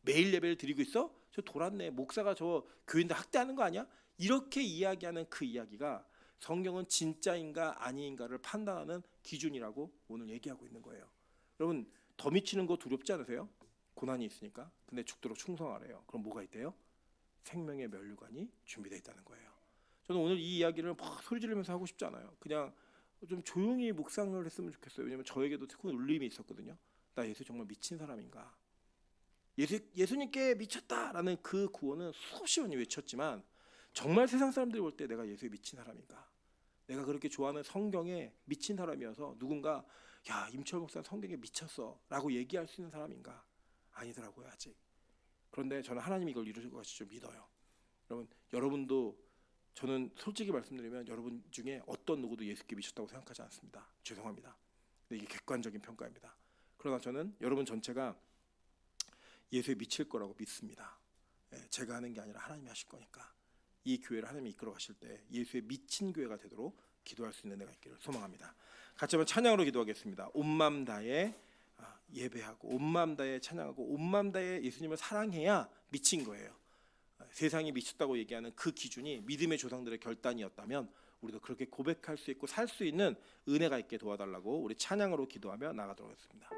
매일 예배를 드리고 있어? 저 돌았네. 목사가 저 교인들 학대하는 거 아니야? 이렇게 이야기하는 그 이야기가 성경은 진짜인가 아닌가를 판단하는 기준이라고 오늘 얘기하고 있는 거예요. 여러분 더 미치는 거 두렵지 않으세요? 고난이 있으니까. 근데 죽도록 충성하래요. 그럼 뭐가 있대요? 생명의 면류관이 준비되어 있다는 거예요. 저는 오늘 이 이야기를 막 소리 지르면서 하고 싶지 않아요. 그냥 좀 조용히 묵상을 했으면 좋겠어요. 왜냐면 저에게도 큰 울림이 있었거든요. 나 예수 정말 미친 사람인가? 예수님께 미쳤다라는 그 구원은 수없이 많이 외쳤지만 정말 세상 사람들이 볼 때 내가 예수에 미친 사람인가? 내가 그렇게 좋아하는 성경에 미친 사람이어서 누군가 야 임철 목사는 성경에 미쳤어라고 얘기할 수 있는 사람인가? 아니더라고요 아직. 그런데 저는 하나님이 이걸 이루실 것 같이 좀 믿어요. 여러분도 저는 솔직히 말씀드리면 여러분 중에 어떤 누구도 예수께 미쳤다고 생각하지 않습니다. 죄송합니다. 근데 이게 객관적인 평가입니다. 그러나 저는 여러분 전체가 예수에 미칠 거라고 믿습니다. 제가 하는 게 아니라 하나님이 하실 거니까 이 교회를 하나님이 이끌어 가실 때 예수에 미친 교회가 되도록 기도할 수 있는 내가 있기를 소망합니다. 같이 한번 찬양으로 기도하겠습니다. 온 마음 다해 예배하고 온 마음 다해 찬양하고 온 마음 다해 예수님을 사랑해야 미친 거예요. 세상이 미쳤다고 얘기하는 그 기준이 믿음의 조상들의 결단이었다면 우리도 그렇게 고백할 수 있고 살 수 있는 은혜가 있게 도와달라고 우리 찬양으로 기도하며 나가도록 하겠습니다.